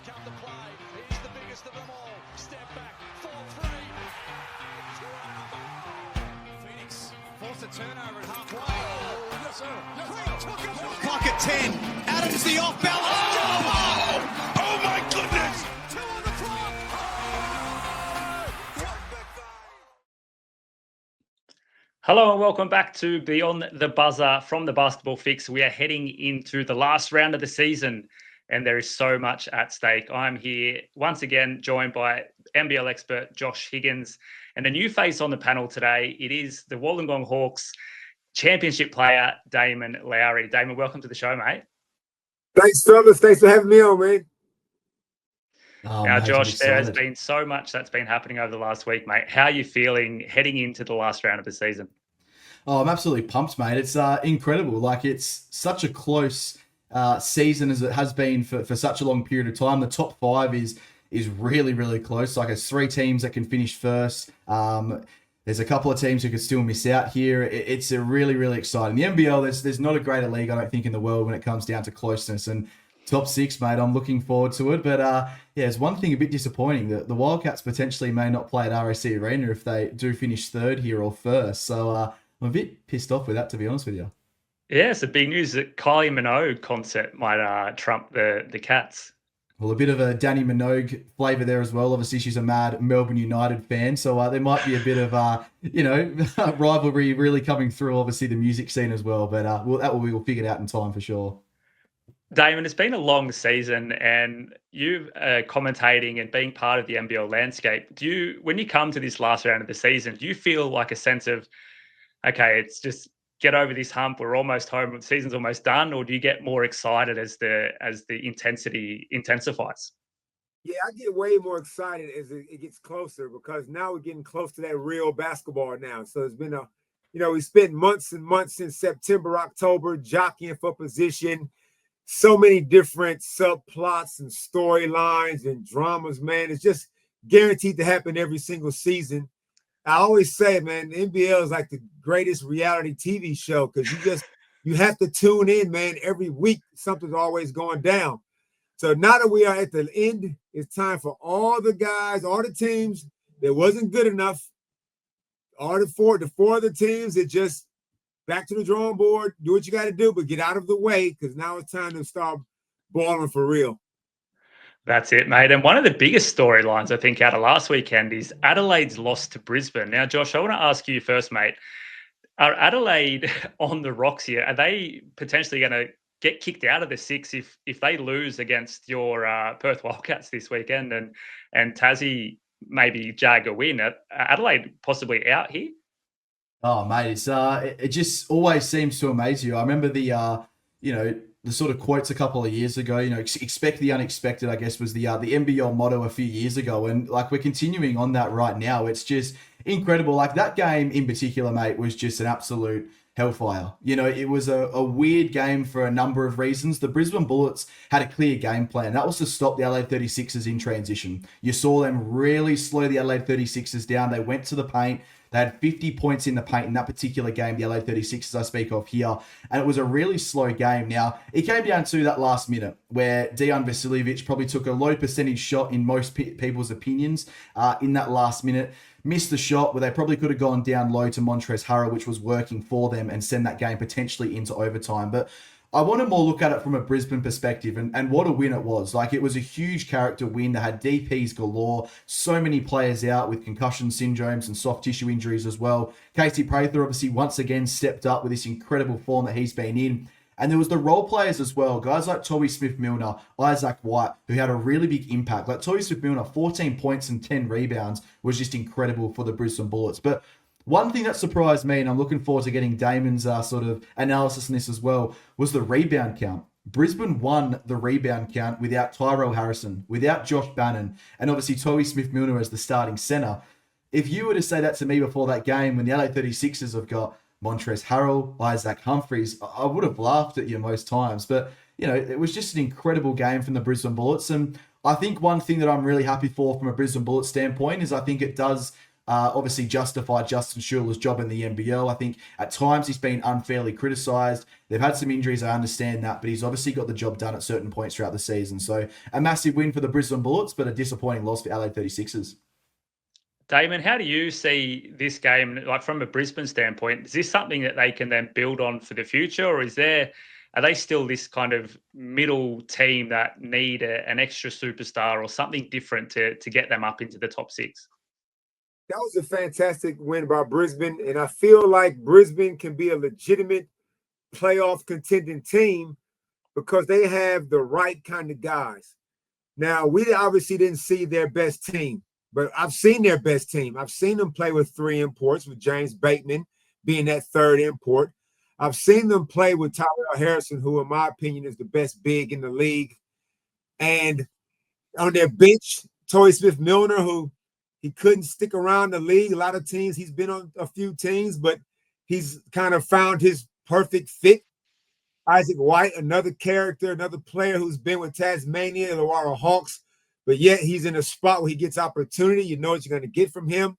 come to play. He's the biggest of them all. Step back, 4-3. Phoenix forced a turnover at halfway. Oh, yes, sir. Clock at 10. Adams the off balance. Oh my goodness. 2 on the clock. Hello and welcome back to Beyond the Buzzer from the Basketball Fix. We are heading into the last round of the season and there is so much at stake. I'm here once again joined by NBL expert Josh Higgins and a new face on the panel today. It is the Wollongong Hawks championship player, Damon Lowery. Damon, welcome to the show, mate. Thanks, fellas. Thanks for having me on, man. Now, Josh, there has been so much that's been happening over the last week, mate. How are you feeling heading into the last round of the season? Oh, I'm absolutely pumped, mate. It's incredible. Like, it's such a close season as it has been for such a long period of time. The top 5 is really, really close. Like, it's 3 teams that can finish first. There's a couple of teams who could still miss out here. It's a really, really exciting. The NBL, there's not a greater league, I don't think, in the world when it comes down to closeness. And top 6, mate, I'm looking forward to it. But yeah, there's one thing a bit disappointing. The Wildcats potentially may not play at RAC Arena if they do finish 3rd here or first. So I'm a bit pissed off with that, to be honest with you. Yeah, so big news that Kylie Minogue concert might trump the Cats. Well, a bit of a Danny Minogue flavour there as well. Obviously, she's a mad Melbourne United fan, so there might be a bit of, rivalry really coming through, obviously, the music scene as well. But we'll figure it out in time for sure. Damon, it's been a long season and you commentating and being part of the NBL landscape. When you come to this last round of the season, do you feel like a sense of, okay, it's just get over this hump, we're almost home, the season's almost done, or do you get more excited as the intensity intensifies? Yeah, I get way more excited as it gets closer because now we're getting close to that real basketball now. So it's been we spent months and months since September, October, jockeying for position. So many different subplots and storylines and dramas, man. It's just guaranteed to happen every single season. I always say, man, the NBL is like the greatest reality TV show because you have to tune in, man. Every week, something's always going down. So now that we are at the end, it's time for all the guys, all the teams that wasn't good enough, the 4 other teams that just back to the drawing board, do what you got to do, but get out of the way because now it's time to start balling for real. That's it, mate. And one of the biggest storylines, I think, out of last weekend is Adelaide's loss to Brisbane. Now, Josh, I want to ask you first, mate, are Adelaide on the rocks here? Are they potentially going to get kicked out of the 6 if they lose against your Perth Wildcats this weekend and Tassie maybe jag a win? Adelaide possibly out here? Oh, mate, it just always seems to amaze you. I remember the sort of quotes a couple of years ago, expect the unexpected, I guess, was the NBL motto a few years ago. And like, we're continuing on that right now. It's just incredible. Like, that game in particular, mate, was just an absolute hellfire. It was a weird game for a number of reasons. The Brisbane Bullets had a clear game plan. That was to stop the Adelaide 36ers in transition. You saw them really slow the Adelaide 36ers down. They went to the paint. They had 50 points in the paint in that particular game, the Adelaide 36ers I speak of here, and it was a really slow game. Now, it came down to that last minute where Dejan Vasiljevic probably took a low percentage shot in most people's opinions in that last minute, missed the shot where they probably could have gone down low to Montrezl Harrell, which was working for them, and send that game potentially into overtime. But I want to more look at it from a Brisbane perspective and what a win it was. Like, it was a huge character win. They had DPs galore, so many players out with concussion syndromes and soft tissue injuries as well. Casey Prather obviously once again stepped up with this incredible form that he's been in. And there was the role players as well, guys like Toby Smith-Milner, Isaac White, who had a really big impact. Like, Toby Smith-Milner, 14 points and 10 rebounds was just incredible for the Brisbane Bullets. But one thing that surprised me, and I'm looking forward to getting Damon's sort of analysis on this as well, was the rebound count. Brisbane won the rebound count without Tyrell Harrison, without Josh Bannon, and obviously Toby Smith-Milner as the starting center. If you were to say that to me before that game, when the LA 36ers have got Montrezl Harrell, Isaac Humphries, I would have laughed at you most times. But, it was just an incredible game from the Brisbane Bullets. And I think one thing that I'm really happy for from a Brisbane Bullets standpoint is I think it does obviously justified Justin Schuler's job in the NBL. I think at times he's been unfairly criticised. They've had some injuries, I understand that, but he's obviously got the job done at certain points throughout the season. So a massive win for the Brisbane Bullets, but a disappointing loss for Adelaide 36ers. Damon, how do you see this game, like from a Brisbane standpoint? Is this something that they can then build on for the future, or are they still this kind of middle team that need an extra superstar or something different to get them up into the top six? That was a fantastic win by Brisbane, and I feel like Brisbane can be a legitimate playoff contending team because they have the right kind of guys. Now, we obviously didn't see their best team, but I've seen their best team. I've seen them play with 3 imports, with James Bateman being that 3rd import. I've seen them play with Tyrell Harrison, who, in my opinion, is the best big in the league. And on their bench, Torrey Smith-Milner, who he couldn't stick around the league. A lot of teams, he's been on a few teams, but he's kind of found his perfect fit. Isaac White, another character, another player who's been with Tasmania, the Illawarra Hawks, but yet he's in a spot where he gets opportunity. You know what you're going to get from him.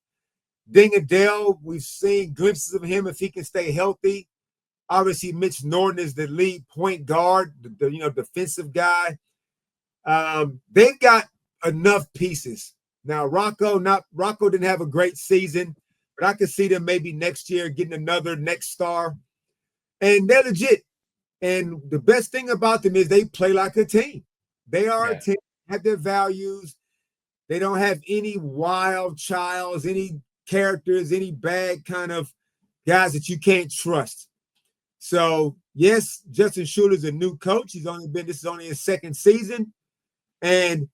Ding Adele, we've seen glimpses of him if he can stay healthy. Obviously, Mitch Norton is the lead point guard, the defensive guy. They've got enough pieces. Now, Rocco didn't have a great season, but I could see them maybe next year getting another next star. And they're legit. And the best thing about them is they play like a team. They are a team, have their values. They don't have any wild childs, any characters, any bad kind of guys that you can't trust. So, yes, Justin Schuler's a new coach. This is only his 2nd season. And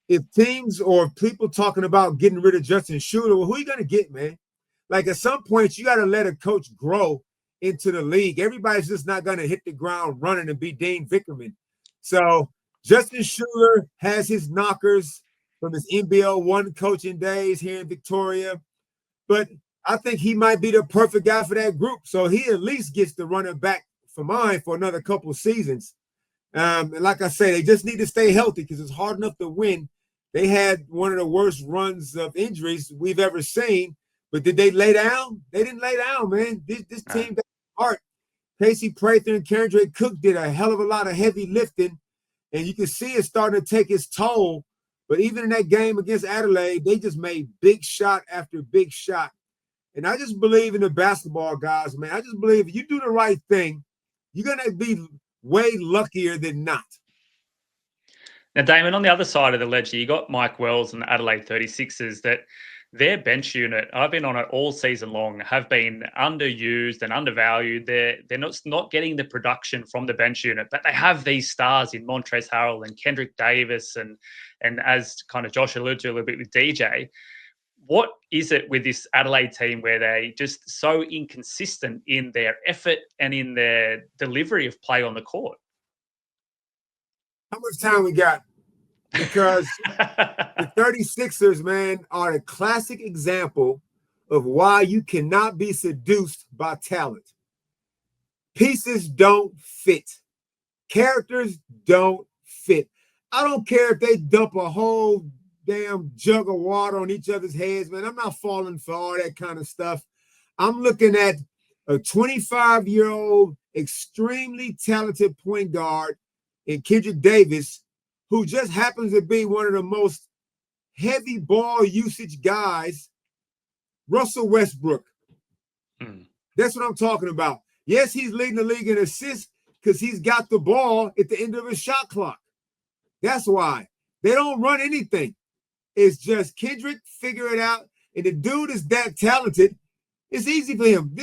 if teams or people talking about getting rid of Justin Schuler, well, who are you going to get, man? Like, at some point, you got to let a coach grow into the league. Everybody's just not going to hit the ground running and be Dean Vickerman. So Justin Schuler has his knockers from his NBL 1 coaching days here in Victoria, but I think he might be the perfect guy for that group. So he at least gets the running back for mine for another couple of seasons. And like I say, they just need to stay healthy because it's hard enough to win. They had one of the worst runs of injuries we've ever seen, but did they lay down? They didn't lay down, man. This team got heart. Casey Prather and Kendric Cook did a hell of a lot of heavy lifting, and you can see it starting to take its toll. But even in that game against Adelaide, they just made big shot after big shot. And I just believe in the basketball guys, man. I just believe if you do the right thing, you're going to be way luckier than not. Now, Damon, on the other side of the ledger, you got Mike Wells and the Adelaide 36ers that their bench unit, I've been on it all season long, have been underused and undervalued. They're not getting the production from the bench unit, but they have these stars in Montrezl Harrell and Kendric Davis and as kind of Josh alluded to a little bit with DJ. What is it with this Adelaide team where they just so inconsistent in their effort and in their delivery of play on the court? How much time we got? Because the 36ers, man, are a classic example of why you cannot be seduced by talent. Pieces don't fit. Characters don't fit. I don't care if they dump a whole damn jug of water on each other's heads, man. I'm not falling for all that kind of stuff. I'm looking at a 25-year-old, extremely talented point guard in Kendric Davis, who just happens to be one of the most heavy ball usage guys, Russell Westbrook. That's what I'm talking about. Yes, he's leading the league in assists because he's got the ball at the end of his shot clock. That's why. They don't run anything. It's just Kendric, figure it out. And the dude is that talented. It's easy for him.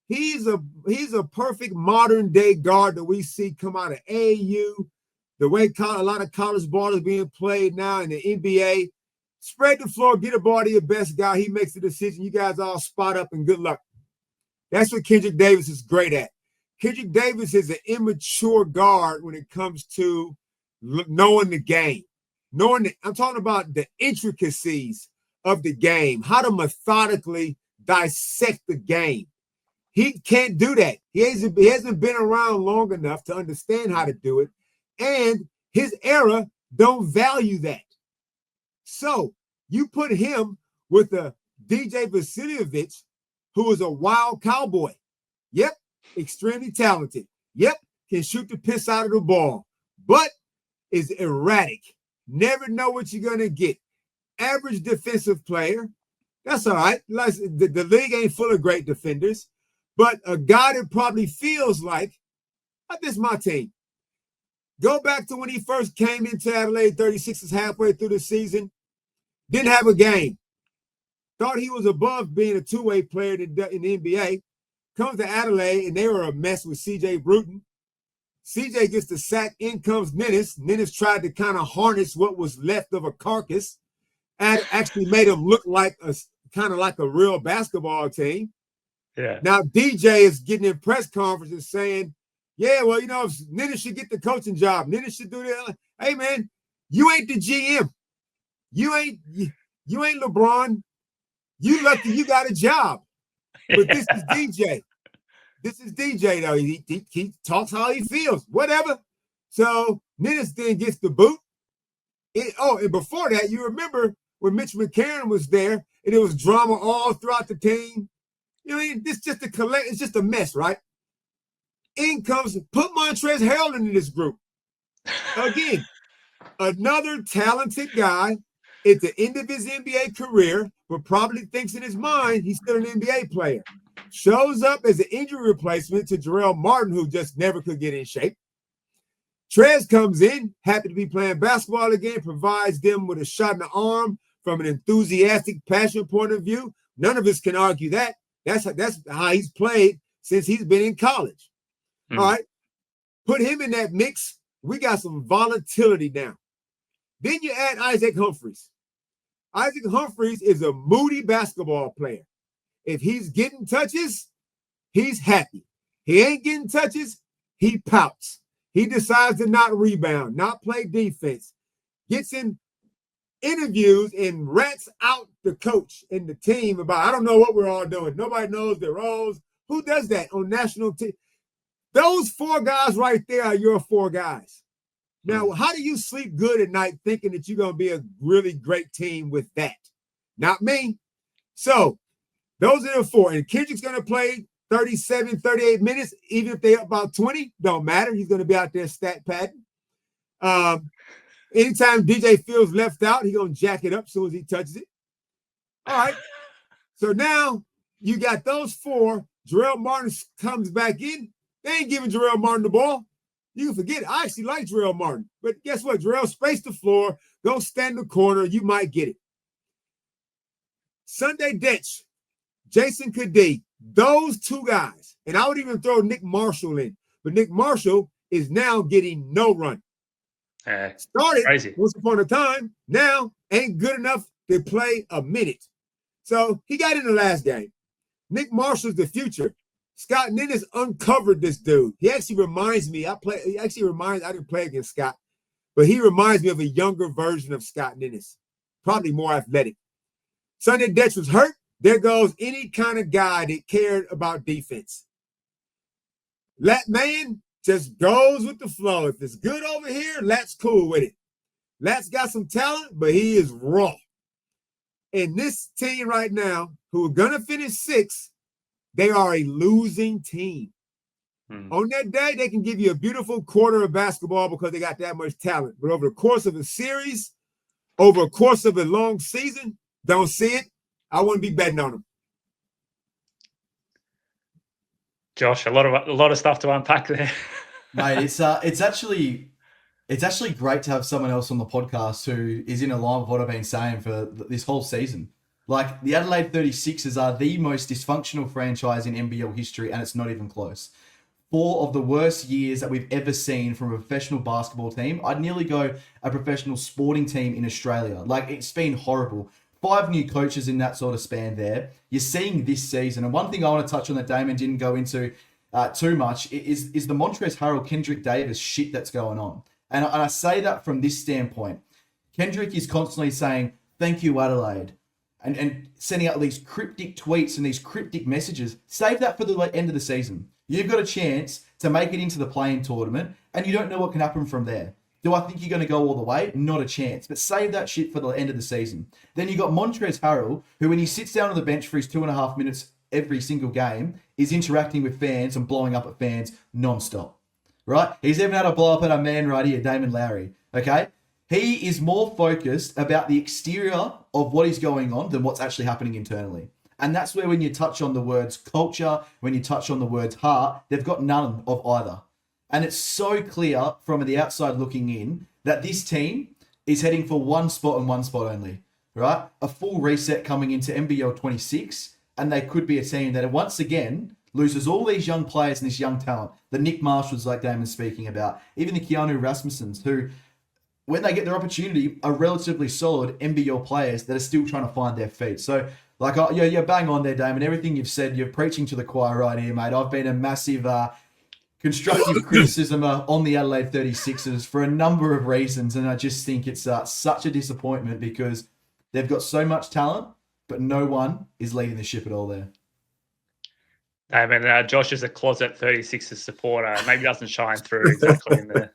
He's a perfect modern day guard that we see come out of AAU. The way a lot of college ball is being played now in the NBA. Spread the floor, get a ball to your best guy. He makes the decision. You guys all spot up and good luck. That's what Kendric Davis is great at. Kendric Davis is an immature guard when it comes to knowing the game. I'm talking about the intricacies of the game, how to methodically dissect the game. He can't do that. He hasn't been around long enough to understand how to do it. And his era don't value that. So you put him with a DJ Vasiljevic, who is a wild cowboy. Yep, extremely talented. Yep, can shoot the piss out of the ball, but is erratic. Never know what you're going to get. Average defensive player. That's all right. The league ain't full of great defenders, but a guy that probably feels like, this is my team. Go back to when he first came into Adelaide 36ers halfway through the season. Didn't have a game. Thought he was above being a two-way player in the NBA. Comes to Adelaide, and they were a mess with C.J. Bruton. C.J. gets the sack. In comes Nennis. Nennis tried to kind of harness what was left of a carcass and actually made him look like a real basketball team. Yeah. Now DJ is getting in press conferences saying, yeah, well, Nennis should get the coaching job. Nennis should do that. Hey, man, you ain't the GM. You ain't LeBron. You lucky you got a job. But this is DJ. This is DJ, though. He talks how he feels. Whatever. So Nennis then gets the boot. And before that, you remember when Mitch McCarron was there, and it was drama all throughout the team. This it's just a mess, right? In comes, put Montrezl Harrell into this group. Again, another talented guy at the end of his NBA career, but probably thinks in his mind he's still an NBA player. Shows up as an injury replacement to Jarrell Martin, who just never could get in shape. Trez comes in, happy to be playing basketball again, provides them with a shot in the arm from an enthusiastic, passionate point of view. None of us can argue that. That's how he's played since he's been in college. All right. Put him in that mix. We got some volatility now. Then you add Isaac Humphries. Isaac Humphries is a moody basketball player. If he's getting touches, he's happy. He ain't getting touches, he pouts. He decides to not rebound, not play defense. Gets in interviews and rats out the coach and the team about, I don't know what we're all doing. Nobody knows their roles. Who does that on national team? Those four guys right there are your four guys. Now, how do you sleep good at night thinking that you're going to be a really great team with that? Not me. So those are the four. And Kendric's going to play 37, 38 minutes, even if they're up about 20. Don't matter. He's going to be out there stat padding. Anytime DJ feels left out, he's going to jack it up as soon as he touches it. All right. So now you got those four. Jarrell Martin comes back in. They ain't giving Jarrell Martin the ball. You can forget it. I actually like Jarrell Martin. But guess what? Jarrell spaced the floor. Don't stand in the corner. You might get it. Sunday Detch, Jason Kadee, those two guys. And I would even throw Nick Marshall in. But Nick Marshall is now getting no run. Started crazy. Once upon a time. Now ain't good enough to play a minute. So he got in the last game. Nick Marshall's the future. Scott Nennis uncovered this dude. He actually reminds me. I didn't play against Scott, but he reminds me of a younger version of Scott Nennis, probably more athletic. Sunday Detch was hurt. There goes any kind of guy that cared about defense. Lat man just goes with the flow. If it's good over here, Lat's cool with it. Lat's got some talent, but he is raw. And this team right now, who are gonna finish sixth, they are a losing team. On that day, they can give you a beautiful quarter of basketball because they got that much talent. But over the course of a series, over a course of a long season, don't see it. I wouldn't be betting on them. Josh, a lot of stuff to unpack there. Mate, it's actually great to have someone else on the podcast who is in line with what I've been saying for this whole season. Like, the Adelaide 36ers are the most dysfunctional franchise in NBL history, and it's not even close. 4 of the worst years that we've ever seen from a professional basketball team. I'd nearly go a professional sporting team in Australia. Like, it's been horrible. 5 new coaches in that sort of span there. You're seeing this season. And one thing I want to touch on that Damon didn't go into too much is the Montrezl Harrell, Kendric Davis shit that's going on. And I say that from this standpoint. Kendric is constantly saying, thank you, Adelaide. And sending out these cryptic tweets and these cryptic messages. Save that for the end of the season. You've got a chance to make it into the play-in tournament, and you don't know what can happen from there. Do I think you're going to go all the way? Not a chance. But save that shit for the end of the season. Then you got Montrezl Harrell, who when he sits down on the bench for his 2.5 minutes every single game, is interacting with fans and blowing up at fans non-stop. Right? He's even had a blow up at our man right here, Damon Lowery. Okay? He is more focused about the exterior of what is going on than what's actually happening internally. And that's where when you touch on the words culture, when you touch on the words heart, they've got none of either. And it's so clear from the outside looking in that this team is heading for one spot and one spot only, right? A full reset coming into NBL 26, and they could be a team that once again loses all these young players and this young talent. The Nick Marshalls, like Damon's speaking about, even the Keanu Rasmussens, who, when they get their opportunity, are relatively solid NBL players that are still trying to find their feet. So, like, you're bang on there, Damon. Everything you've said, you're preaching to the choir right here, mate. I've been a massive constructive criticism on the Adelaide 36ers for a number of reasons, and I just think it's such a disappointment because they've got so much talent, but no one is leading the ship at all there. I mean, Josh is a closet 36ers supporter. Maybe doesn't shine through exactly in the...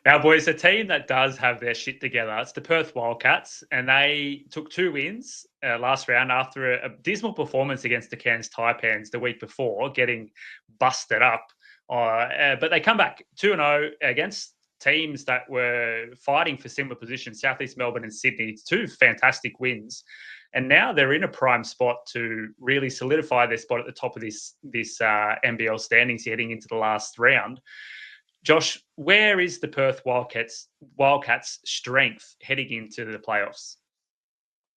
Now, boys, a team that does have their shit together, it's the Perth Wildcats, and they took 2 wins last round after a dismal performance against the Cairns Taipans the week before, getting busted up. But they come back 2-0 against teams that were fighting for similar positions, Southeast Melbourne and Sydney. 2 fantastic wins. And now they're in a prime spot to really solidify their spot at the top of this NBL standings heading into the last round. Josh, where is the Perth Wildcats' strength heading into the playoffs?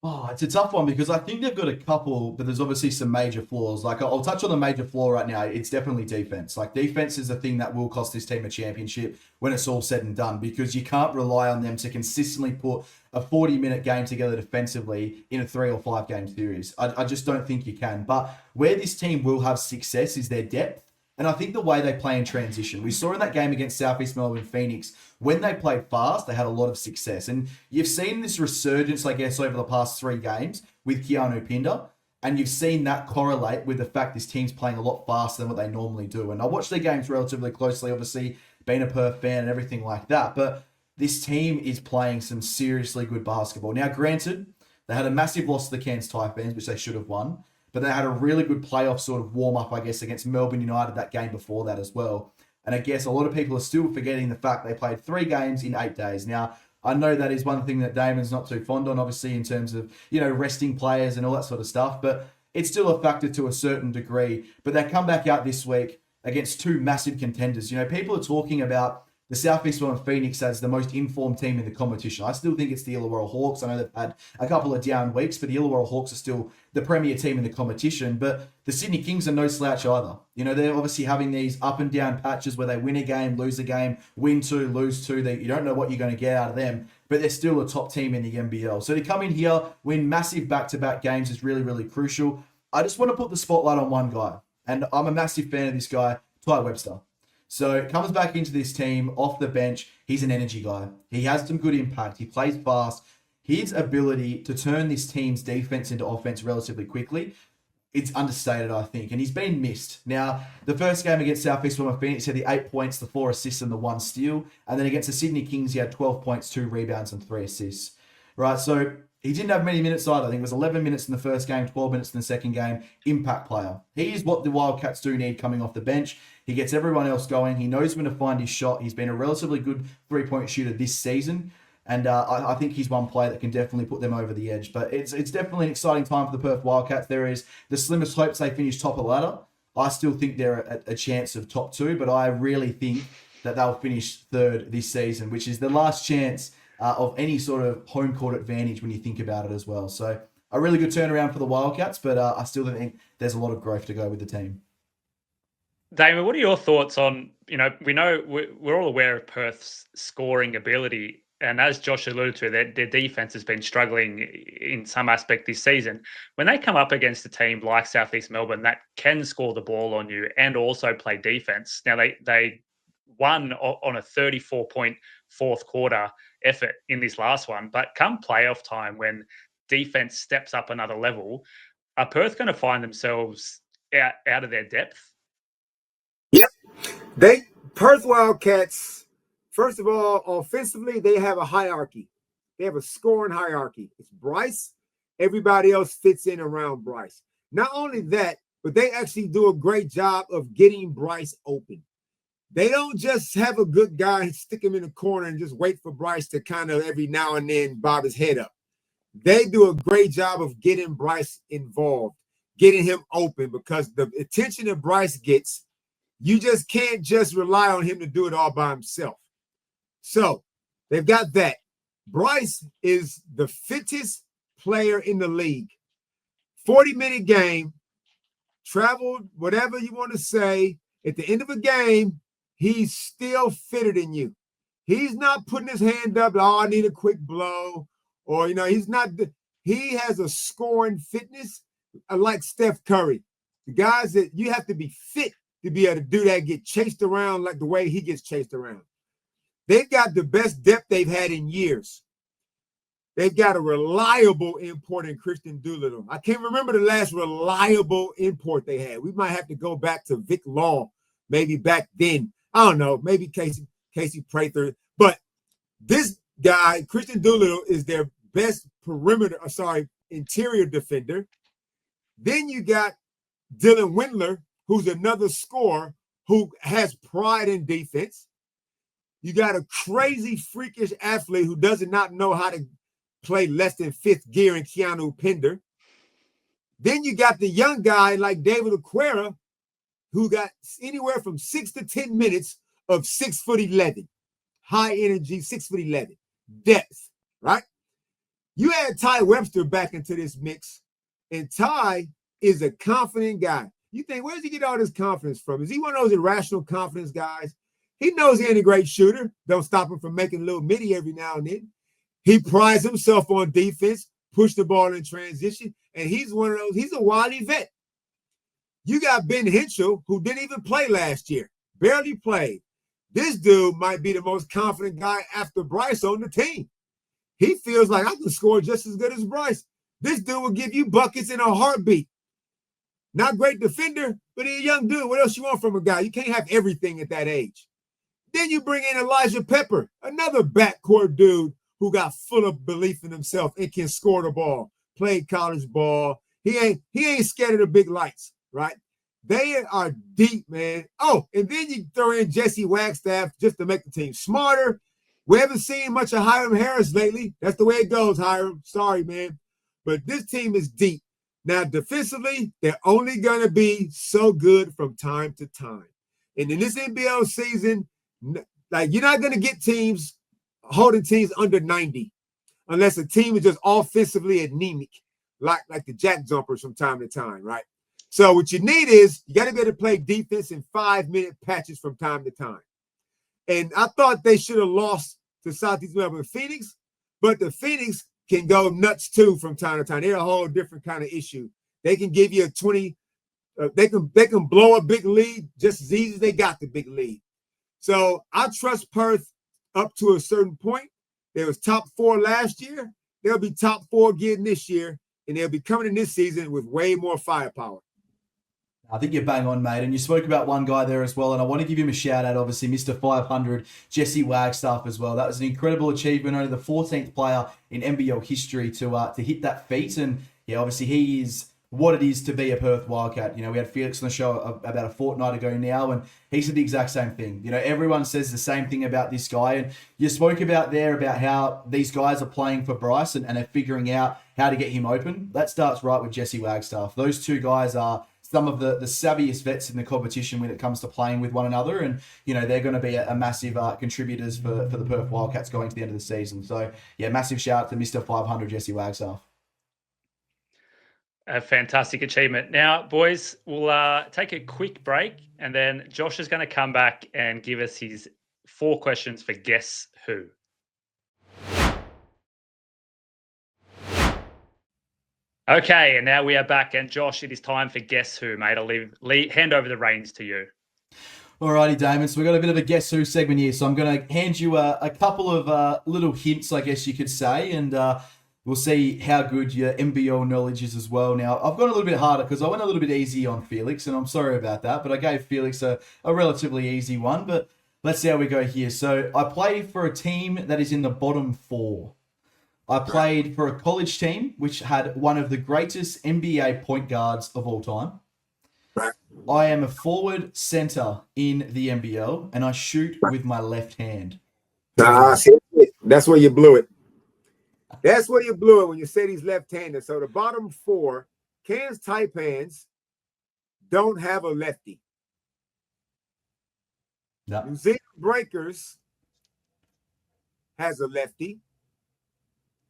Oh, it's a tough one because I think they've got a couple, but there's obviously some major flaws. Like, I'll touch on the major flaw right now. It's definitely defense. Like, defense is the thing that will cost this team a championship when it's all said and done, because you can't rely on them to consistently put a 40-minute game together defensively in a 3 or 5 game series. I just don't think you can. But where this team will have success is their depth. And I think the way they play in transition. We saw in that game against Southeast Melbourne Phoenix, when they played fast, they had a lot of success. And you've seen this resurgence, I guess, over the past 3 games with Keanu Pinder. And you've seen that correlate with the fact this team's playing a lot faster than what they normally do. And I watch their games relatively closely, obviously, being a Perth fan and everything like that. But this team is playing some seriously good basketball. Now, granted, they had a massive loss to the Cairns Taipans, which they should have won. But they had a really good playoff sort of warm-up, I guess, against Melbourne United that game before that as well. And I guess a lot of people are still forgetting the fact they played 3 games in 8 days. Now, I know that is one thing that Damon's not too fond on, obviously, in terms of, resting players and all that sort of stuff. But it's still a factor to a certain degree. But they come back out this week against 2 massive contenders. People are talking about the Southeast Melbourne Phoenix as the most informed team in the competition. I still think it's the Illawarra Hawks. I know they've had a couple of down weeks, but the Illawarra Hawks are still the premier team in the competition. But the Sydney Kings are no slouch either. They're obviously having these up and down patches where they win a game, lose a game, win 2, lose 2. You don't know what you're going to get out of them, but they're still a top team in the NBL. So to come in here, win massive back-to-back games is really, really crucial. I just want to put the spotlight on one guy, and I'm a massive fan of this guy, Ty Webster. So comes back into this team off the bench. He's an energy guy. He has some good impact. He plays fast. His ability to turn this team's defense into offense relatively quickly, it's understated, I think. And he's been missed. Now, the first game against Southeast Melbourne Phoenix, he had the 8 points, the 4 assists, and the 1 steal. And then against the Sydney Kings, he had 12 points, 2 rebounds, and 3 assists. Right, so he didn't have many minutes either. I think it was 11 minutes in the first game, 12 minutes in the second game. Impact player. He is what the Wildcats do need coming off the bench. He gets everyone else going. He knows when to find his shot. He's been a relatively good 3-point shooter this season. And I think he's one player that can definitely put them over the edge. But it's definitely an exciting time for the Perth Wildcats. There is the slimmest hopes they finish top of the ladder. I still think they're a chance of top 2, but I really think that they'll finish 3rd this season, which is the last chance of any sort of home court advantage when you think about it as well. So a really good turnaround for the Wildcats, but I still think there's a lot of growth to go with the team. Damon, what are your thoughts on, we're all aware of Perth's scoring ability. And as Josh alluded to, their defense has been struggling in some aspect this season. When they come up against a team like Southeast Melbourne that can score the ball on you and also play defense, now they won on a 34-point fourth quarter effort in this last one. But come playoff time, when defense steps up another level, are Perth going to find themselves out of their depth? Yep. Perth Wildcats First of all, offensively, they have a hierarchy. They have a scoring hierarchy. It's Bryce. Everybody else fits in around Bryce. Not only that, but they actually do a great job of getting Bryce open. They don't just have a good guy and stick him in the corner and just wait for Bryce to kind of every now and then bob his head up. They do a great job of getting Bryce involved, getting him open, because the attention that Bryce gets, you just can't just rely on him to do it all by himself. So they've got that. Bryce is the fittest player in the league. 40-minute game, traveled, whatever you want to say. At the end of a game, he's still fitter than you. He's not putting his hand up, oh, I need a quick blow. Or, he's not. He has a scoring fitness like Steph Curry. The guys that you have to be fit to be able to do that, get chased around like the way he gets chased around. They've got the best depth they've had in years. They've got a reliable import in Christian Doolittle. I can't remember the last reliable import they had. We might have to go back to Vic Law, maybe back then. I don't know, maybe Casey Prather. But this guy, Christian Doolittle, is their best interior defender. Then you got Dylan Windler, who's another scorer who has pride in defense. You got a crazy, freakish athlete who does not know how to play less than fifth gear in Keanu Pender. Then you got the young guy like David Aquera, who got anywhere from 6 to 10 minutes of 6'11", high energy, 6'11", depth, right? You add Ty Webster back into this mix, and Ty is a confident guy. You think, where does he get all this confidence from? Is he one of those irrational confidence guys? He knows he ain't a great shooter. Don't stop him from making a little midi every now and then. He prides himself on defense, push the ball in transition, and he's one of those. He's a wily vet. You got Ben Henschel, who didn't even play last year, barely played. This dude might be the most confident guy after Bryce on the team. He feels like I can score just as good as Bryce. This dude will give you buckets in a heartbeat. Not great defender, but he's a young dude. What else you want from a guy? You can't have everything at that age. Then you bring in Elijah Pepper, another backcourt dude who got full of belief in himself and can score the ball, played college ball. He ain't scared of the big lights, right? They are deep, man. Oh, and then you throw in Jesse Wagstaff just to make the team smarter. We haven't seen much of Hiram Harris lately. That's the way it goes, Hiram. Sorry, man. But this team is deep. Now, defensively, they're only going to be so good from time to time. And in this NBL season, like, you're not going to get teams holding teams under 90 unless a team is just offensively anemic, like the Jack Jumpers from time to time, right? So what you need is you got to be able to play defense in 5-minute patches from time to time. And I thought they should have lost to Southeast Melbourne Phoenix, but the Phoenix can go nuts too from time to time. They're a whole different kind of issue. They can give you a 20. They can blow a big lead just as easy as they got the big lead. So I trust Perth up to a certain point. They was top 4 last year. They'll be top 4 again this year, and they'll be coming in this season with way more firepower. I think you're bang on, mate. And you spoke about one guy there as well, and I want to give him a shout out, obviously, Mr. 500, Jesse Wagstaff as well. That was an incredible achievement, only the 14th player in NBL history to hit that feat. And yeah, obviously he is what it is to be a Perth Wildcat. We had Felix on the show about a fortnight ago now, and he said the exact same thing. Everyone says the same thing about this guy. And you spoke about how these guys are playing for Bryce and are figuring out how to get him open. That starts right with Jesse Wagstaff. Those two guys are some of the savviest vets in the competition when it comes to playing with one another. And, they're going to be a massive contributors for the Perth Wildcats going to the end of the season. So, yeah, massive shout out to Mr. 500, Jesse Wagstaff. A fantastic achievement. Now, boys, we'll take a quick break, and then Josh is going to come back and give us his 4 questions for Guess Who. Okay, and now we are back. And Josh, it is time for Guess Who, mate. I'll hand over the reins to you. Alrighty, Damon. So we've got a bit of a Guess Who segment here. So I'm going to hand you a couple of little hints, I guess you could say, and we'll see how good your NBL knowledge is as well. Now, I've gone a little bit harder because I went a little bit easy on Felix, and I'm sorry about that, but I gave Felix a relatively easy one. But let's see how we go here. So I play for a team that is in the bottom 4. I played for a college team which had one of the greatest NBA point guards of all time. I am a forward center in the NBL, and I shoot with my left hand. That's where you blew it. That's where you blew it when you said he's left-handed. So the bottom 4, Cairns Taipans don't have a lefty. No. New Zealand Breakers has a lefty.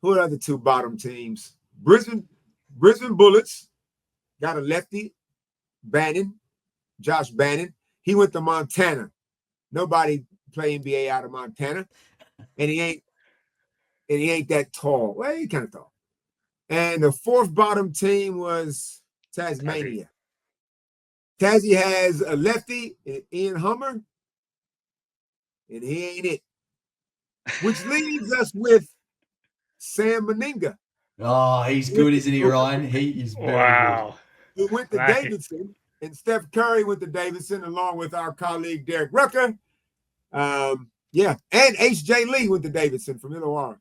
Who are the 2 bottom teams? Brisbane Bullets got a lefty, Josh Bannon. He went to Montana. Nobody play NBA out of Montana, and he ain't that tall. Well, he's kind of tall. And the 4th bottom team was Tasmania. Tassie has a lefty, Ian Hummer, and he ain't it. Which leaves us with Sam Meninga. Oh, he's good, isn't he, Ryan? He is very wow. Who went to Davidson, and Steph Curry went to Davidson along with our colleague Derek Rucker. And H.J. Lee went to Davidson from Illawarra.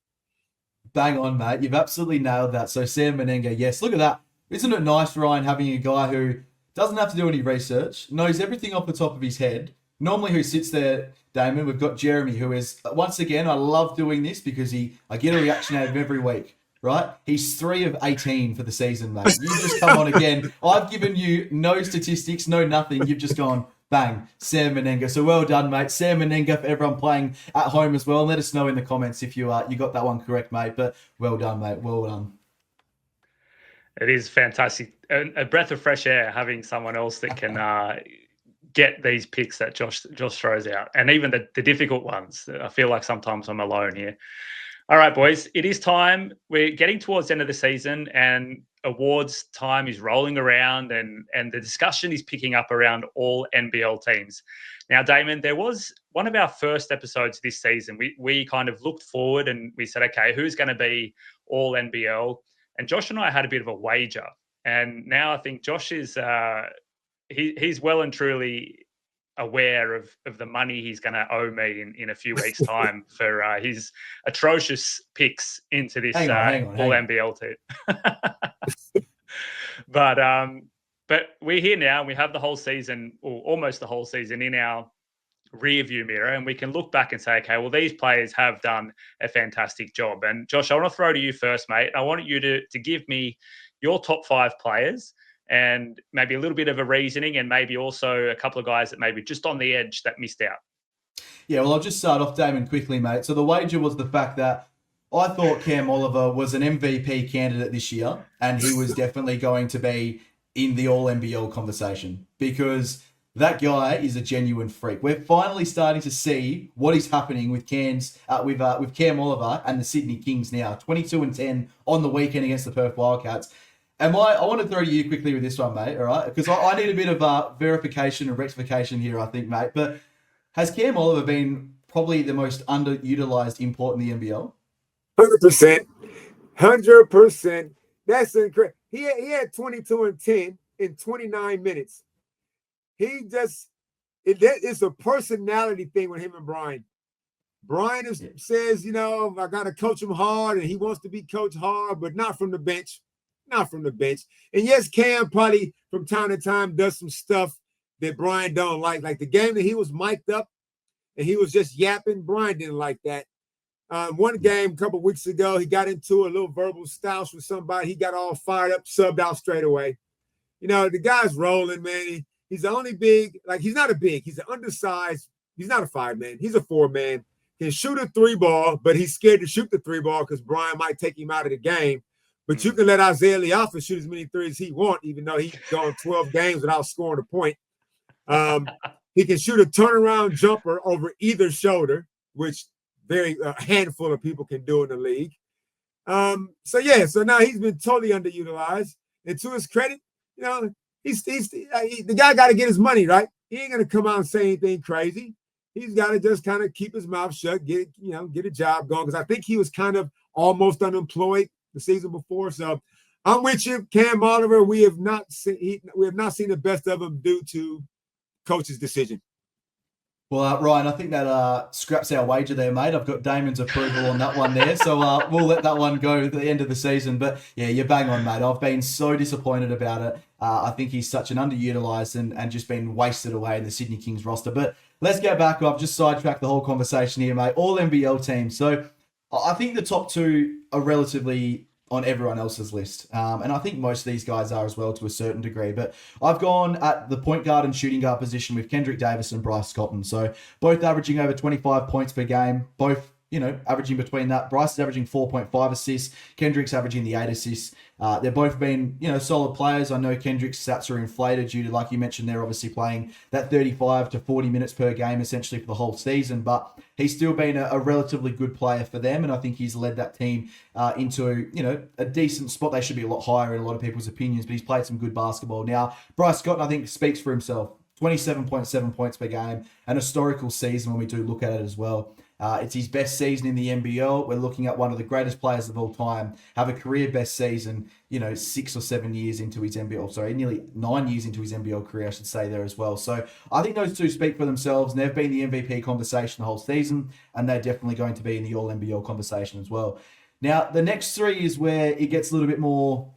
Bang on, mate. You've absolutely nailed that. So Sam Meninga, yes. Look at that. Isn't it nice, Ryan, having a guy who doesn't have to do any research, knows everything off the top of his head. Normally who sits there, Damon, we've got Jeremy, who is, once again, I love doing this because I get a reaction out of him every week, right? He's 3 of 18 for the season, mate. You just come on again. I've given you no statistics, no nothing. You've just gone, bang, Sam Meninga. So well done, mate. Sam Meninga for everyone playing at home as well. Let us know in the comments if you got that one correct, mate. But well done, mate. Well done. It is fantastic. A breath of fresh air having someone else that can get these picks that Josh throws out, and even the difficult ones. I feel like sometimes I'm alone here. All right, boys, it is time. We're getting towards the end of the season, and awards time is rolling around, and the discussion is picking up around all NBL teams. Now, Damon, there was one of our first episodes this season. We kind of looked forward and we said, okay, who's going to be all NBL? And Josh and I had a bit of a wager. And now I think Josh is he's well and truly aware of the money he's going to owe me in a few weeks' time for his atrocious picks into this All-NBL team. But we're here now, and we have the whole season, or almost the whole season, in our rear view mirror, and we can look back and say, okay, well, these players have done a fantastic job. And Josh, I want to throw to you first, mate. I want you to give me your top 5 players and maybe a little bit of a reasoning, and maybe also a couple of guys that maybe just on the edge that missed out. Yeah, well, I'll just start off, Damon, quickly, mate. So the wager was the fact that I thought Cam Oliver was an MVP candidate this year, and he was definitely going to be in the All-NBL conversation because that guy is a genuine freak. We're finally starting to see what is happening with Cam Oliver and the Sydney Kings now. 22-10 on the weekend against the Perth Wildcats. I want to throw to you quickly with this one, mate, all right? Because I need a bit of verification and rectification here, I think, mate. But has Cam Oliver been probably the most underutilised import in the NBL? 100%. 100%. That's incredible. He had 22-10 in 29 minutes. It's a personality thing with him and Brian. Brian says, I got to coach him hard, and he wants to be coached hard, but not from the bench. Not from the bench. And yes, Cam probably from time to time does some stuff that Brian don't like. Like the game that he was mic'd up and he was just yapping, Brian didn't like that. One game a couple of weeks ago, he got into a little verbal stoush with somebody. He got all fired up, subbed out straight away. The guy's rolling, man. He's the only big, he's not a big. He's an undersized. He's not a 5-man. He's a 4-man. Can shoot a 3-ball, but he's scared to shoot the 3-ball because Brian might take him out of the game. But you can let Isaiah Leafa shoot as many threes as he wants, even though he's gone 12 games without scoring a point. He can shoot a turnaround jumper over either shoulder, which a handful of people can do in the league. So now he's been totally underutilized. And to his credit, the guy got to get his money, right? He ain't going to come out and say anything crazy. He's got to just kind of keep his mouth shut, get a job going. Because I think he was kind of almost unemployed the season before. So I'm with you, Cam Oliver. We have not seen the best of him due to coach's decision. Well, Ryan, I think that scraps our wager there, mate. I've got Damon's approval on that one there. So we'll let that one go at the end of the season. But yeah, you're bang on, mate. I've been so disappointed about it. I think he's such an underutilised and just been wasted away in the Sydney Kings roster. But let's get back. I've just sidetracked the whole conversation here, mate. All-NBL team. So I think the top two are relatively on everyone else's list. And I think most of these guys are as well to a certain degree. But I've gone at the point guard and shooting guard position with Kendric Davis and Bryce Cotton. So both averaging over 25 points per game, both, averaging between that. Bryce is averaging 4.5 assists. Kendrick's averaging the 8 assists. They've both been, solid players. I know Kendrick's stats are inflated due to, like you mentioned, they're obviously playing that 35 to 40 minutes per game essentially for the whole season. But he's still been a relatively good player for them. And I think he's led that team into, a decent spot. They should be a lot higher in a lot of people's opinions, but he's played some good basketball. Now, Bryce Cotton, I think, speaks for himself. 27.7 points per game, an historical season when we do look at it as well. It's his best season in the NBL. We're looking at one of the greatest players of all time have a career best season, 6 or 7 years into his NBL, nearly 9 years into his NBL career, I should say there as well. So I think those two speak for themselves, and they've been the MVP conversation the whole season, and they're definitely going to be in the All-NBL conversation as well. Now, the next three is where it gets a little bit more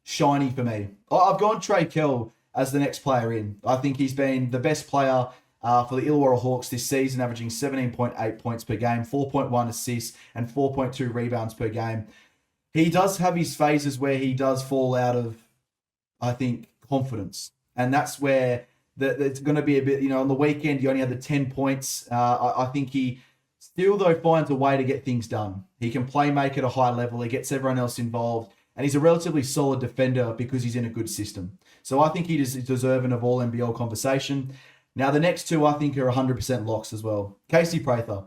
shiny for me. I've gone Trey Kell as the next player in. I think he's been the best player for the Illawarra Hawks this season, averaging 17.8 points per game, 4.1 assists, and 4.2 rebounds per game. He does have his phases where he does fall out of, I think, confidence. And that's where it's going to be a bit, on the weekend, he only had the 10 points. I think he still, though, finds a way to get things done. He can play make at a high level. He gets everyone else involved. And he's a relatively solid defender because he's in a good system. So I think he is deserving of All-NBL conversation. Now, the next two, I think, are 100% locks as well. Casey Prather,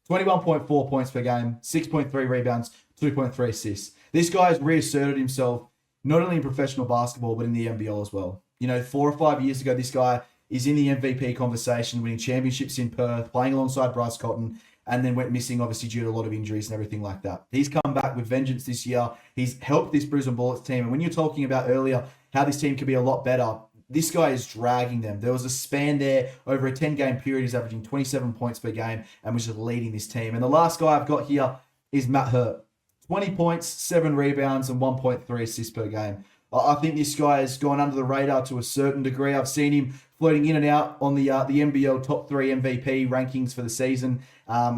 21.4 points per game, 6.3 rebounds, 2.3 assists. This guy has reasserted himself not only in professional basketball, but in the NBL as well. 4 or 5 years ago, this guy is in the MVP conversation, winning championships in Perth, playing alongside Bryce Cotton, and then went missing, obviously, due to a lot of injuries and everything like that. He's come back with vengeance this year. He's helped this Brisbane Bullets team. And when you're talking about earlier how this team could be a lot better, this guy is dragging them. There was a span there over a 10-game period. He's averaging 27 points per game and was just leading this team. And the last guy I've got here is Matt Hurt. 20 points, 7 rebounds, and 1.3 assists per game. I think this guy has gone under the radar to a certain degree. I've seen him floating in and out on the NBL top 3 MVP rankings for the season.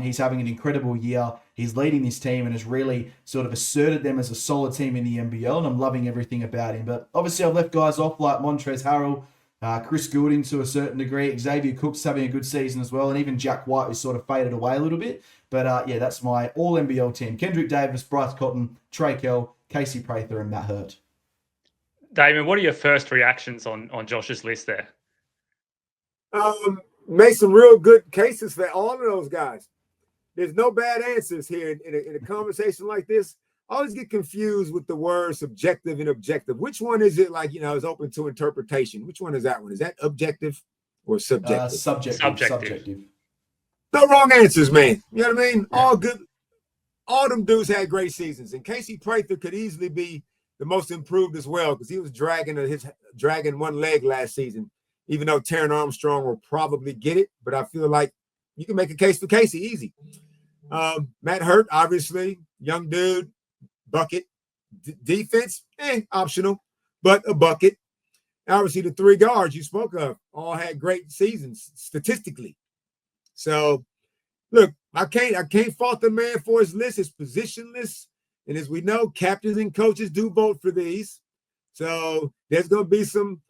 He's having an incredible year. He's leading this team and has really sort of asserted them as a solid team in the NBL, and I'm loving everything about him. But obviously I've left guys off like Montrezl Harrell, Chris Goulding to a certain degree, Xavier Cook's having a good season as well, and even Jack White who's sort of faded away a little bit. But yeah, that's my All-NBL team. Kendric Davis, Bryce Cotton, Trey Kell, Casey Prather, and Matt Hurt. Damon, what are your first reactions on Josh's list there? Made some real good cases for all of those guys. There's no bad answers here in a conversation like this. I always get confused with the words subjective and objective. Which one is it is open to interpretation? Which one is that one? Is that objective or subjective? Subjective. No wrong answers, man. You know what I mean? Yeah. All good. All them dudes had great seasons. And Casey Prather could easily be the most improved as well because he was dragging one leg last season, even though Taron Armstrong will probably get it. But I feel like you can make a case for Casey easy. Matt Hurt, obviously, young dude, bucket. Defense, optional, but a bucket. Obviously, the 3 guards you spoke of all had great seasons statistically. So, look, I can't fault the man for his list. It's positionless, and as we know, captains and coaches do vote for these. So there's going to be some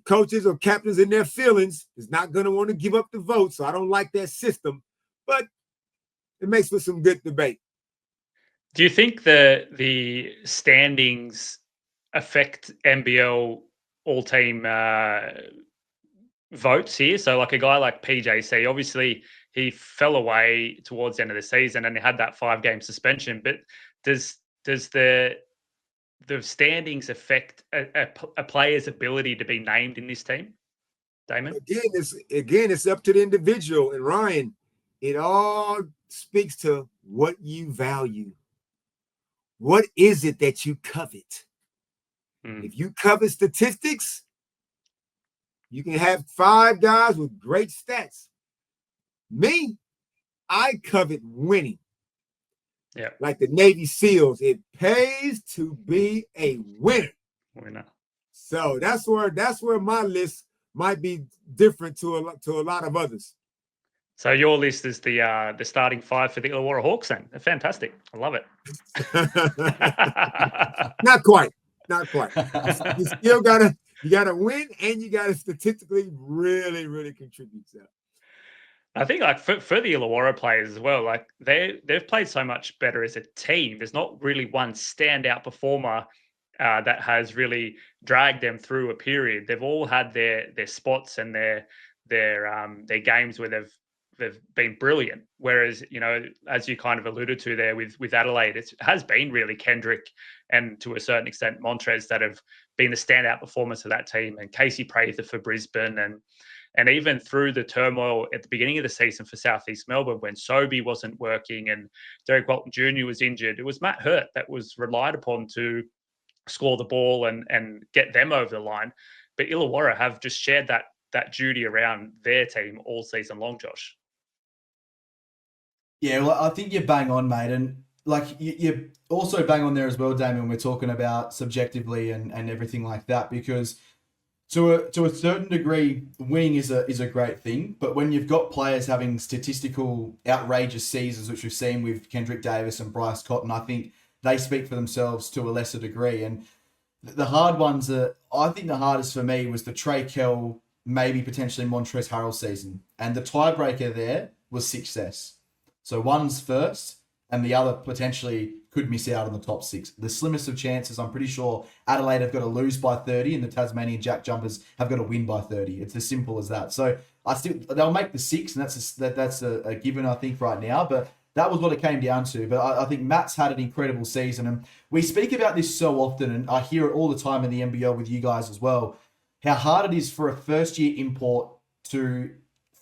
coaches or captains in their feelings is not going to want to give up the vote. So I don't like that system, but it makes for some good debate. Do you think the standings affect NBL all-team votes here? So like a guy like PJC, obviously he fell away towards the end of the season and he had that 5-game suspension, but does the standings affect a player's ability to be named in this team, Damon? Again, it's up to the individual. And Ryan, it all speaks to what you value. What is it that you covet? If you covet statistics, you can have 5 guys with great stats. Me, I covet winning. Yeah. Like the Navy SEALs, it pays to be a winner. Winner. So that's where my list might be different to a lot of others. So your list is the starting five for the Illawarra Hawks then. They're fantastic. I love it. Not quite. You still gotta win, and you gotta statistically really, really contribute to that. I think like for the Illawarra players as well, like they've played so much better as a team. There's not really one standout performer that has really dragged them through a period. They've all had their spots and their games where they've been brilliant. Whereas, you know, as you kind of alluded to there with Adelaide, it has been really Kendric and to a certain extent Montrez that have been the standout performers of that team, and Casey Prather for Brisbane, and even through the turmoil at the beginning of the season for Southeast Melbourne when Sobey wasn't working and Derek Walton Jr. was injured, it was Matt Hurt that was relied upon to score the ball and get them over the line. But Illawarra have just shared that duty around their team all season long, Josh. Yeah, well, I think you're bang on, mate. And like you're also bang on there as well, Damon, we're talking about subjectively and everything like that, because to a certain degree, winning is a great thing. But when you've got players having statistical outrageous seasons, which we've seen with Kendric Davis and Bryce Cotton, I think they speak for themselves to a lesser degree. And the hard ones I think the hardest for me was the Trey Kell, maybe potentially Montrezl Harrell season. And the tiebreaker there was success. So one's first, and the other potentially could miss out on the top six. The slimmest of chances, I'm pretty sure Adelaide have got to lose by 30, and the Tasmanian Jack Jumpers have got to win by 30. It's as simple as that. So they'll make the six, and that's a given, I think, right now. But that was what it came down to. But I think Matt's had an incredible season, and we speak about this so often, and I hear it all the time in the NBL with you guys as well, how hard it is for a first-year import to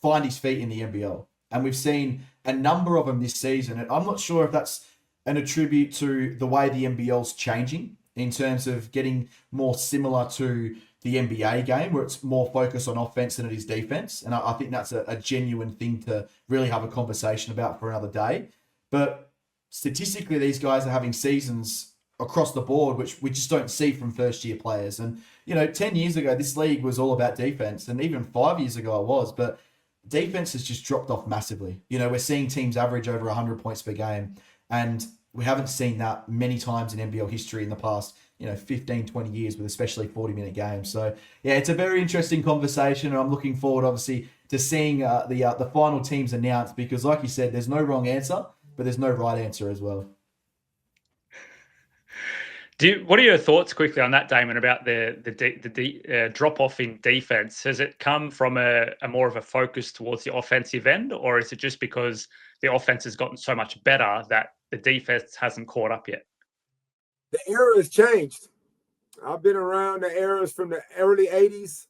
find his feet in the NBL. And we've seen a number of them this season. And I'm not sure if that's an attribute to the way the NBL's changing in terms of getting more similar to the NBA game, where it's more focused on offense than it is defense. And I think that's a genuine thing to really have a conversation about for another day. But statistically, these guys are having seasons across the board, which we just don't see from first-year players. And, 10 years ago, this league was all about defense. And even 5 years ago it was. But defense has just dropped off massively. We're seeing teams average over 100 points per game, and we haven't seen that many times in NBL history in the past, 15, 20 years with especially 40-minute games. So, yeah, it's a very interesting conversation, and I'm looking forward, obviously, to seeing the final teams announced, because, like you said, there's no wrong answer, but there's no right answer as well. What are your thoughts quickly on that, Damon, about the drop off in defense? Has it come from a more of a focus towards the offensive end, or is it just because the offense has gotten so much better that the defense hasn't caught up yet? The era has changed. I've been around the eras from the early 80s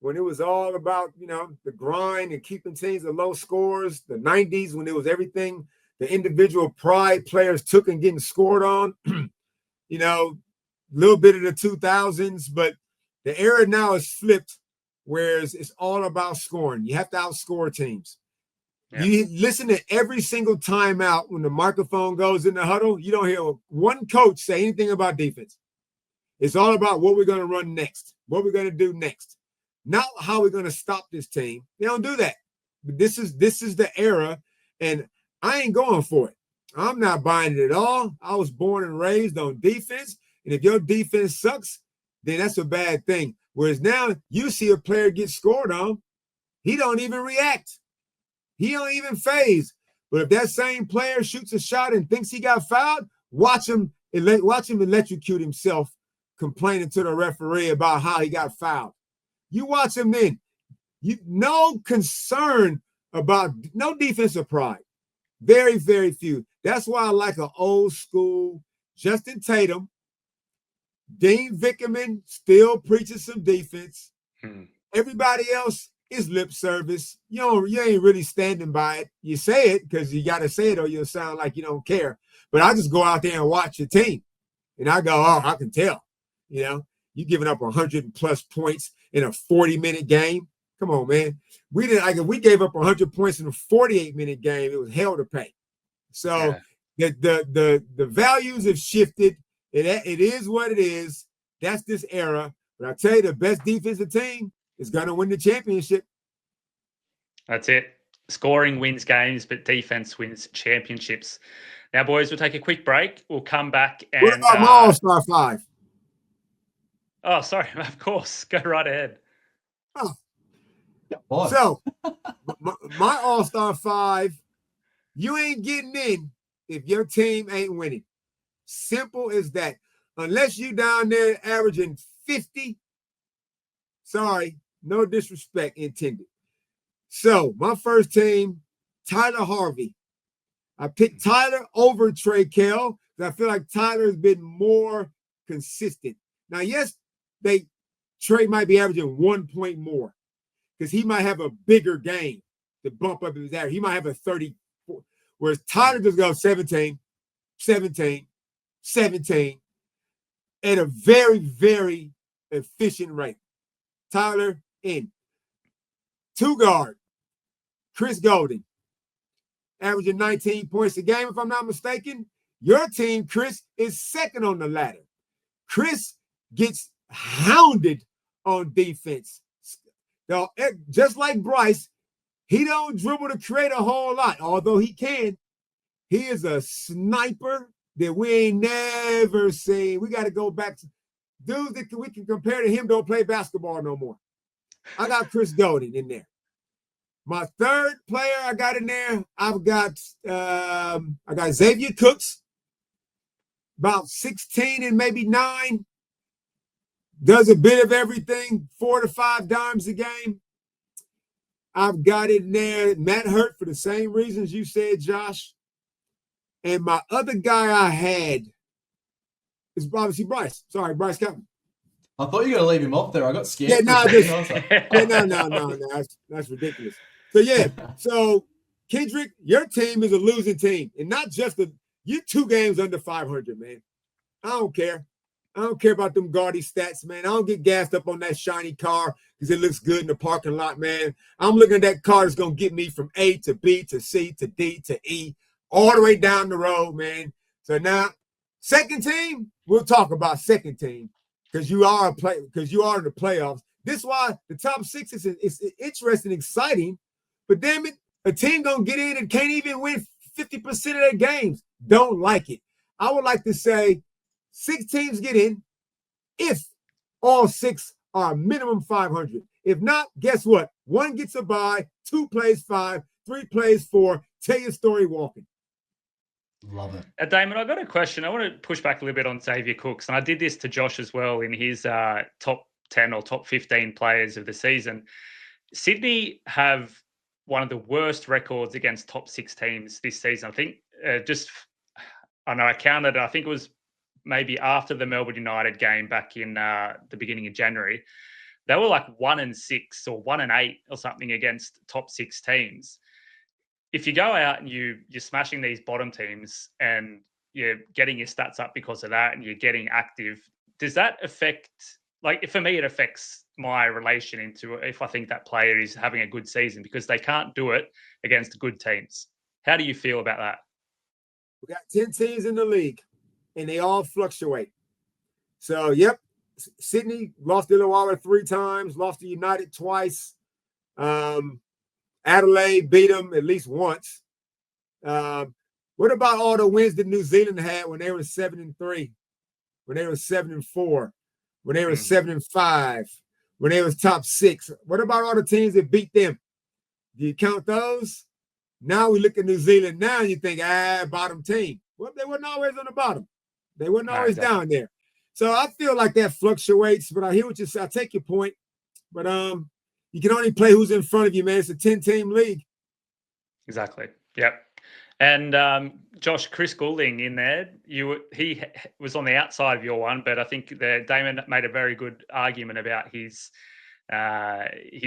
when it was all about, the grind and keeping teams at low scores. The 90s when it was everything the individual pride players took and getting scored on. A little bit of the 2000s, but the era now is flipped, whereas it's all about scoring. You have to outscore teams. Yeah. You listen to every single timeout when the microphone goes in the huddle. You don't hear one coach say anything about defense. It's all about what we're going to run next, what we're going to do next, not how we're going to stop this team. They don't do that. But this is the era, and I ain't going for it. I'm not buying it at all. I was born and raised on defense, and if your defense sucks, then that's a bad thing. Whereas now you see a player get scored on, he don't even react. He don't even phase. But if that same player shoots a shot and thinks he got fouled, watch him electrocute himself, complaining to the referee about how he got fouled. You watch him then. No concern about no defensive pride. Very, very few. That's why I like an old school Justin Tatum. Dean Vickerman still preaches some defense. Everybody else is lip service. You ain't really standing by it. You say it because you got to say it or you'll sound like you don't care. But I just go out there and watch your team. And I go, oh, I can tell. You giving up 100+ points in a 40-minute game. Come on, man. We didn't like if we gave up 100 points in a 48-minute game, it was hell to pay. So the values have shifted. It is what it is. That's this era. But I tell you, the best defensive team is gonna win the championship. That's it. Scoring wins games, but defense wins championships. Now, boys, we'll take a quick break. We'll come back and. What about my All-Star 5? Oh, sorry. Of course. Go right ahead. Oh. Boy. So, my All-Star 5, you ain't getting in if your team ain't winning. Simple as that. Unless you down there averaging 50, sorry, no disrespect intended. So, my first team, Tyler Harvey. I picked Tyler over Trey Kell because I feel like Tyler has been more consistent. Now, yes, Trey might be averaging 1 point more because he might have a bigger game to bump up his average. He might have a 34, whereas Tyler just goes 17, 17, 17 at a very, very efficient rate. Tyler in. 2 guard, Chris Golden, averaging 19 points a game, if I'm not mistaken. Your team, Chris, is second on the ladder. Chris gets hounded on defense. Now, just like Bryce, he don't dribble to create a whole lot, although he can. He is a sniper that we ain't never seen. We got to go back to dudes that we can compare to him don't play basketball no more. I got Chris Golden in there. My third player I got in there, I got Xavier Cooks, about 16 and maybe 9. Does a bit of everything, 4 to 5 dimes a game. I've got in there Matt Hurt for the same reasons you said, Josh. And my other guy I had is obviously Bryce. Sorry, Bryce Captain. I thought you were going to leave him off there. I got scared. Yeah, no, no. That's ridiculous. So Kendric, your team is a losing team. And not just you 2 games under 500, man. I don't care. I don't care about them gaudy stats, man. I don't get gassed up on that shiny car because it looks good in the parking lot, man. I'm looking at that car that's going to get me from A to B to C to D to E all the way down the road, man. So now, second team, we'll talk about second team because you are in the playoffs. This is why the top 6 is interesting, exciting, but damn it, a team going to get in and can't even win 50% of their games. Don't like it. I would like to say 6 teams get in if all 6 are minimum 500. If not, guess what? 1 gets a bye, 2 plays 5, 3 plays 4. Tell your story walking. Love it. Damon, I've got a question. I want to push back a little bit on Xavier Cooks, and I did this to Josh as well in his top 10 or top 15 players of the season. Sydney have one of the worst records against top 6 teams this season. I think I counted, I think it was maybe after the Melbourne United game back in the beginning of January. They were like 1-6 or 1-8 or something against top 6 teams. If you go out and you're smashing these bottom teams and you're getting your stats up because of that and you're getting active, does that affect, like for me, it affects my relation into if I think that player is having a good season because they can't do it against good teams. How do you feel about that? We got 10 teams in the league and they all fluctuate. So, yep, Sydney lost to Illawarra 3 times, lost to United twice. Adelaide beat them at least once. What about all the wins that New Zealand had when they were 7-3, when they were 7-4, when they were 7-5, when they was top 6? What about all the teams that beat them? Do you count those? Now we look at New Zealand now and you think, bottom team. Well, they weren't always on the bottom. They weren't always down there. So I feel like that fluctuates, but I hear what you say. I take your point. But you can only play who's in front of you, man. It's a 10-team league. Exactly. Yep. And Josh, Chris Goulding in there, he was on the outside of your one, but I think Damon made a very good argument about his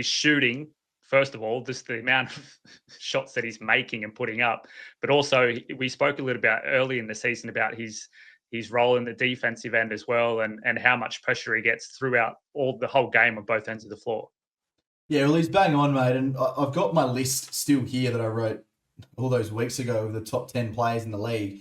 shooting. First of all, just the amount of shots that he's making and putting up, but also we spoke a little about early in the season about his role in the defensive end as well, and how much pressure he gets throughout the whole game on both ends of the floor. Yeah, well, he's bang on, mate. And I've got my list still here that I wrote all those weeks ago of the top 10 players in the league.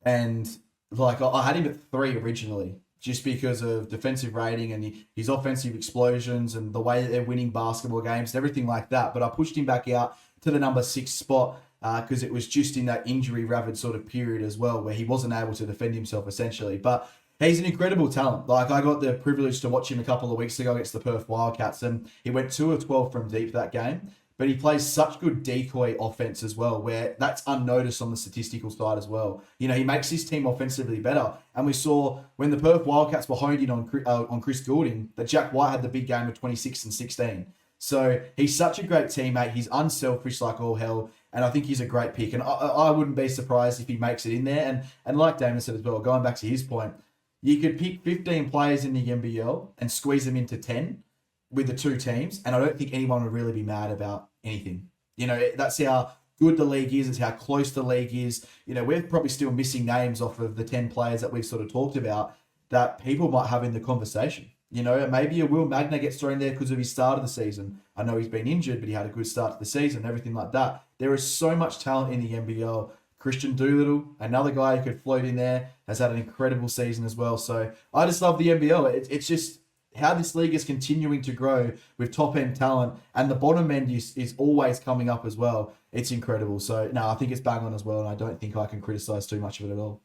And like I had him at 3 originally, just because of defensive rating and his offensive explosions and the way that they're winning basketball games and everything like that. But I pushed him back out to the number 6 spot because it was just in that injury-ravaged sort of period as well, where he wasn't able to defend himself essentially. But he's an incredible talent. Like, I got the privilege to watch him a couple of weeks ago against the Perth Wildcats, and he went 2 of 12 from deep that game. But he plays such good decoy offense as well, where that's unnoticed on the statistical side as well. You know, he makes his team offensively better. And we saw when the Perth Wildcats were honed in on Chris Goulding, that Jack White had the big game of 26 and 16. So he's such a great teammate. He's unselfish like all hell. And I think he's a great pick. And I wouldn't be surprised if he makes it in there. And like Damon said as well, going back to his point, you could pick 15 players in the NBL and squeeze them into 10 with the 2 teams, and I don't think anyone would really be mad about anything. You know, that's how good the league is. It's how close the league is. You know, we're probably still missing names off of the 10 players that we've sort of talked about that people might have in the conversation. You know, maybe a Will Magna gets thrown there because of his start of the season. I know he's been injured, but he had a good start to the season, everything like that. There is so much talent in the NBL. Christian Doolittle, another guy who could float in there, has had an incredible season as well. So I just love the NBL. It's just how this league is continuing to grow with top-end talent, and the bottom end is always coming up as well. It's incredible. So, no, I think it's bang on as well, and I don't think I can criticise too much of it at all.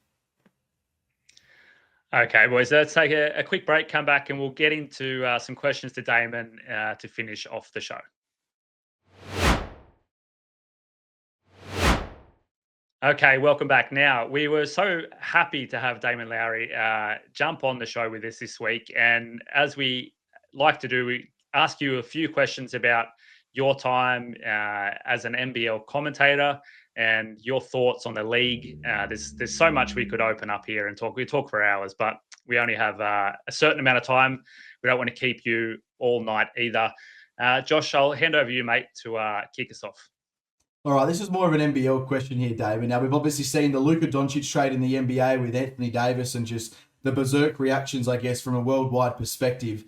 Okay, boys, let's take a quick break, come back, and we'll get into some questions to Damon to finish off the show. Okay, welcome back. Now, we were so happy to have Damon Lowery jump on the show with us this week. And as we like to do, we ask you a few questions about your time as an NBL commentator and your thoughts on the league. There's so much we could open up here and talk. We talk for hours, but we only have a certain amount of time. We don't want to keep you all night either. Josh, I'll hand over to you, mate, to kick us off. All right, this is more of an NBL question here, David. Now, we've obviously seen the Luka Doncic trade in the NBA with Anthony Davis and just the berserk reactions, I guess, from a worldwide perspective.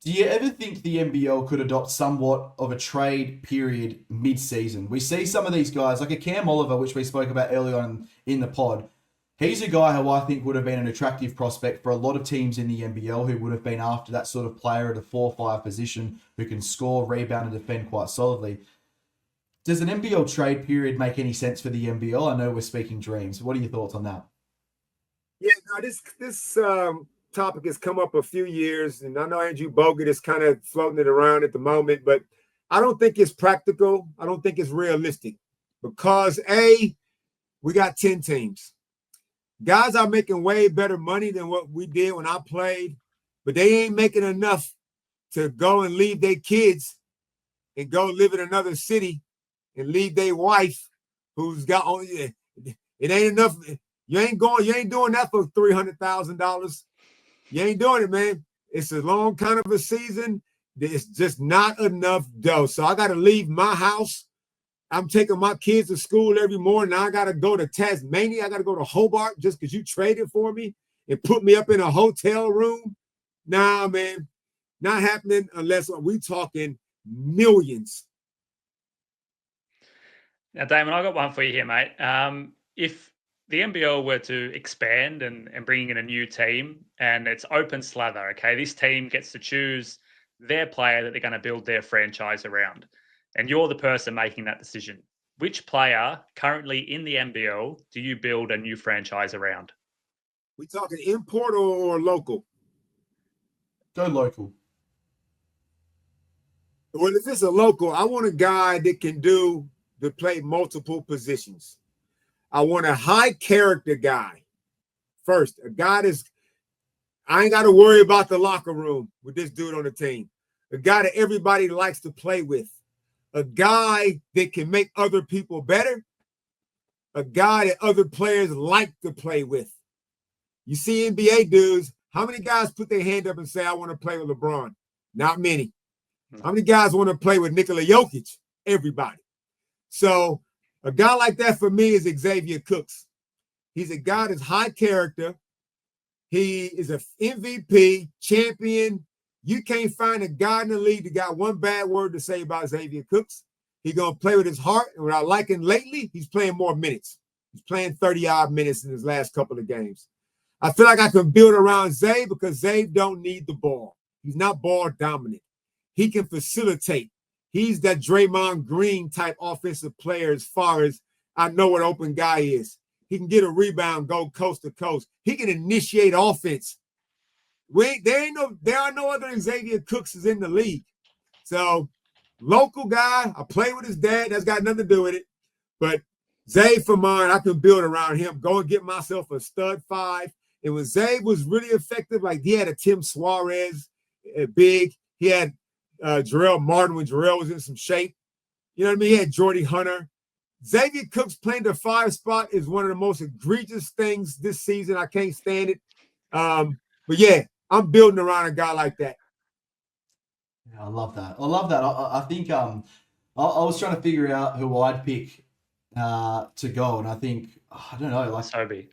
Do you ever think the NBL could adopt somewhat of a trade period mid-season? We see some of these guys, like a Cam Oliver, which we spoke about earlier on in the pod. He's a guy who I think would have been an attractive prospect for a lot of teams in the NBL who would have been after that sort of player at a 4-5 position who can score, rebound, and defend quite solidly. Does an NBL trade period make any sense for the NBL? I know we're speaking dreams. What are your thoughts on that? Yeah, no, this topic has come up a few years, and I know Andrew Bogut is kind of floating it around at the moment, but I don't think it's practical. I don't think it's realistic because, A, we got 10 teams. Guys are making way better money than what we did when I played, but they ain't making enough to go and leave their kids and go live in another city and leave their wife who's got on it ain't enough. You ain't doing that for $300,000. You ain't doing it, man. It's a long kind of a season. It's just not enough dough. So I got to leave my house. I'm taking my kids to school every morning. I got to go to Tasmania. I got to go to Hobart just because you traded for me and put me up in a hotel room. Nah, man, not happening unless we talking millions. Now, Damon, I've got one for you here, mate. If the NBL were to expand and bring in a new team and it's open slather, okay, this team gets to choose their player that they're going to build their franchise around, and you're the person making that decision. Which player currently in the NBL do you build a new franchise around? We talking import or local? Go local. Well, if it's a local, I want a guy that can play multiple positions. I want a high character guy. First, a guy I ain't got to worry about the locker room with this dude on the team. A guy that everybody likes to play with. A guy that can make other people better. A guy that other players like to play with. You see NBA dudes, how many guys put their hand up and say, I want to play with LeBron? Not many. How many guys want to play with Nikola Jokic? Everybody. So a guy like that for me is Xavier Cooks. He's a guy that's high character. He is an MVP, champion. You can't find a guy in the league that got one bad word to say about Xavier Cooks. He's going to play with his heart. And what I like him lately, he's playing more minutes. He's playing 30-odd minutes in his last couple of games. I feel like I can build around Zay because Zay don't need the ball. He's not ball dominant. He can facilitate. He's that Draymond Green type offensive player as far as I know what open guy is. He can get a rebound, go coast to coast. He can initiate offense. There are no other Xavier Cookses in the league. So, local guy, I play with his dad. That's got nothing to do with it. But Zay, for mine, I can build around him. Go and get myself a stud 5. And when Zay was really effective, like he had a Tim Suarez, big. He had Jarrell Martin when Jarrell was in some shape. You know what I mean? He had Jordy Hunter. Xavier Cooks playing the 5 spot is one of the most egregious things this season. I can't stand it. But yeah, I'm building around a guy like that. Yeah, I love that. I think I was trying to figure out who I'd pick to go, and I think I don't know, like Sobe.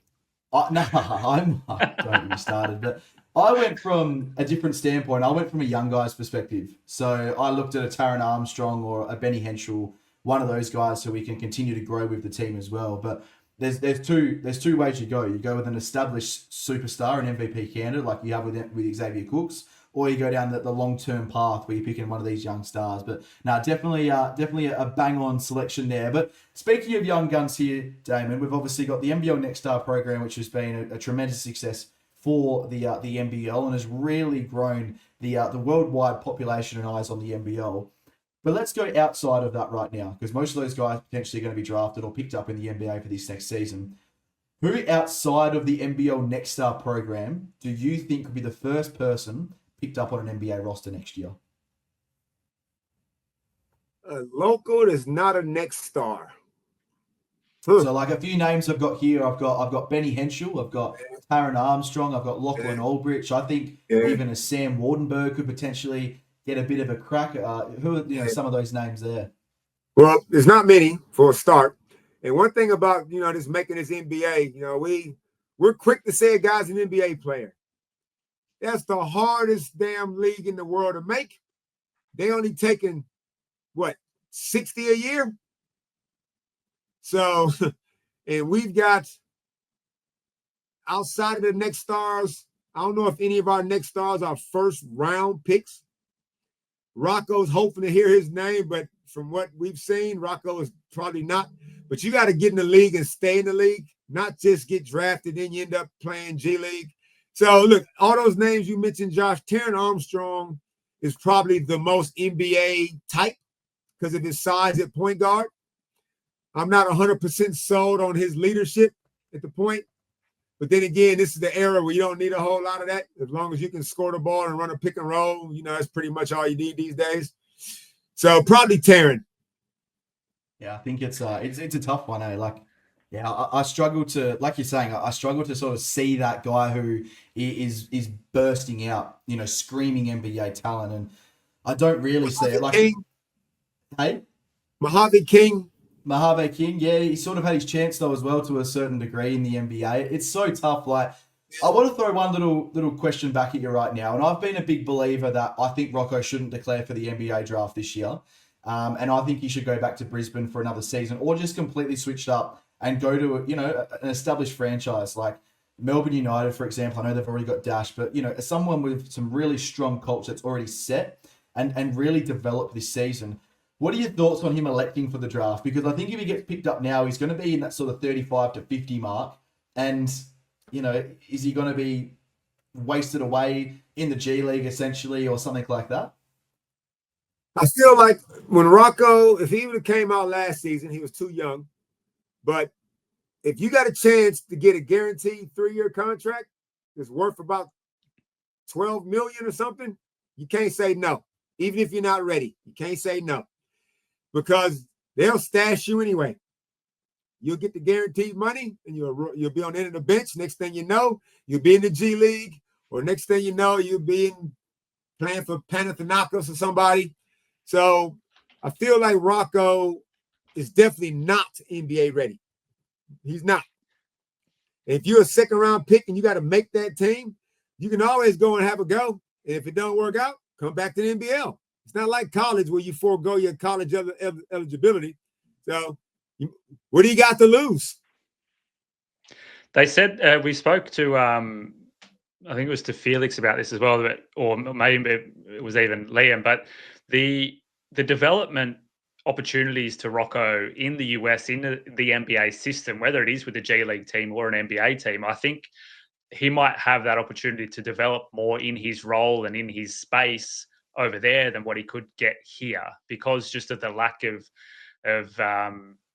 don't get me started, but I went from a different standpoint. I went from a young guy's perspective. So I looked at a Taron Armstrong or a Benny Henschel, one of those guys, so we can continue to grow with the team as well. But there's two ways you go. You go with an established superstar, an MVP candidate, like you have with Xavier Cooks, or you go down the long-term path where you're picking one of these young stars. But no, definitely a bang-on selection there. But speaking of young guns here, Damon, we've obviously got the NBL Next Star program, which has been a tremendous success for the NBL and has really grown the worldwide population and eyes on the NBL. But let's go outside of that right now, because most of those guys potentially are going to be drafted or picked up in the NBA for this next season. Who outside of the NBL Next Star program do you think would be the first person picked up on an NBA roster next year? A local is not a Next Star. So, like a few names I've got here, I've got Benny Henschel, I've got Taron Armstrong, I've got Lachlan Aldrich. I think even a Sam Wardenberg could potentially get a bit of a crack. Who are some of those names there? Well, there's not many for a start. And one thing about this making this NBA, we're quick to say a guy's an NBA player. That's the hardest damn league in the world to make. They only taking, 60 a year? So, and we've got, outside of the Next Stars, I don't know if any of our Next Stars are first round picks. Rocco's hoping to hear his name, but from what we've seen, Rocco is probably not. But you got to get in the league and stay in the league, not just get drafted, then you end up playing G League. So, look, all those names you mentioned, Josh, Taron Armstrong is probably the most NBA type because of his size at point guard. I'm not 100% sold on his leadership at the point. But then again, this is the era where you don't need a whole lot of that. As long as you can score the ball and run a pick and roll, that's pretty much all you need these days. So probably Taron. Yeah, I think it's a tough one, eh? I struggle to, like you're saying, I struggle to sort of see that guy who is bursting out, screaming NBA talent, and I don't really see it. Like, hey, Mojave King. Mojave King, yeah, he sort of had his chance though as well to a certain degree in the NBA. It's so tough. Like, I want to throw one little question back at you right now, and I've been a big believer that I think Rocco shouldn't declare for the NBA draft this year, and I think he should go back to Brisbane for another season, or just completely switch up and go to an established franchise like Melbourne United, for example. I know they've already got Dash, but as someone with some really strong culture that's already set and really developed this season. What are your thoughts on him electing for the draft? Because I think if he gets picked up now, he's going to be in that sort of 35 to 50 mark. And, is he going to be wasted away in the G League essentially or something like that? I feel like when Rocco, if he would have came out last season, he was too young. But if you got a chance to get a guaranteed 3-year contract that's worth about $12 million or something, you can't say no. Even if you're not ready, you can't say no. Because they'll stash you anyway. You'll get the guaranteed money, and you'll be on the end of the bench. Next thing you know, you'll be in the G League, or next thing you know, you'll be playing for Panathinaikos or somebody. So I feel like Rocco is definitely not NBA ready. He's not. And if you're a second-round pick and you got to make that team, you can always go and have a go. And if it don't work out, come back to the NBL. It's not like college where you forego your college eligibility. So what do you got to lose? They said we spoke to I think it was to Felix about this as well, or maybe it was even Liam. But the development opportunities to Rocco in the US in the NBA system, whether it is with a G League team or an NBA team, I think he might have that opportunity to develop more in his role and in his space over there than what he could get here, because just of the lack of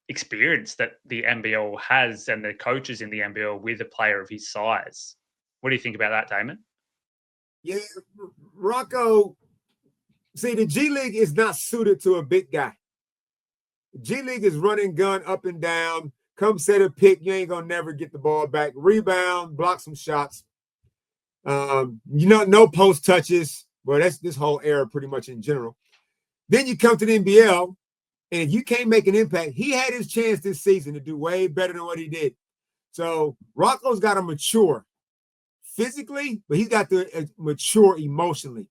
experience that the NBL has and the coaches in the NBL with a player of his size. What do you think about that, Damon? Yeah, Rocco, see, the G League is not suited to a big guy. G League is running gun up and down. Come set a pick, you ain't gonna never get the ball back. Rebound, block some shots. No post touches. Well, that's this whole era pretty much in general. Then you come to the NBL, and if you can't make an impact, he had his chance this season to do way better than what he did. So Rocco's got to mature physically, but he's got to mature emotionally.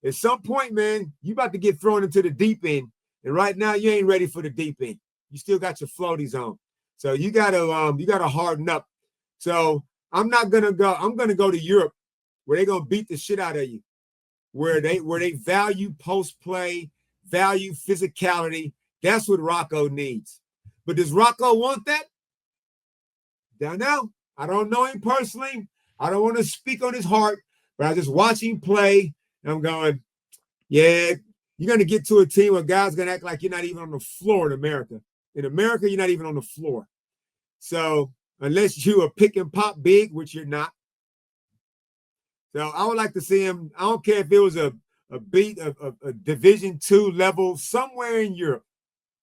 At some point, man, you about to get thrown into the deep end, and right now you ain't ready for the deep end. You still got your floaties on, so you gotta harden up. So I'm gonna go to Europe, where they're gonna beat the shit out of you, where they value post play, value physicality. That's what Rocco needs. But does Rocco want that? Don't know. I don't know him personally. I don't want to speak on his heart, but I just watch him play, and I'm going, yeah, you're going to get to a team where guys going to act like you're not even on the floor in America. In America, you're not even on the floor. So unless you are pick and pop big, which you're not. So I would like to see him. I don't care if it was a Division II level somewhere in Europe.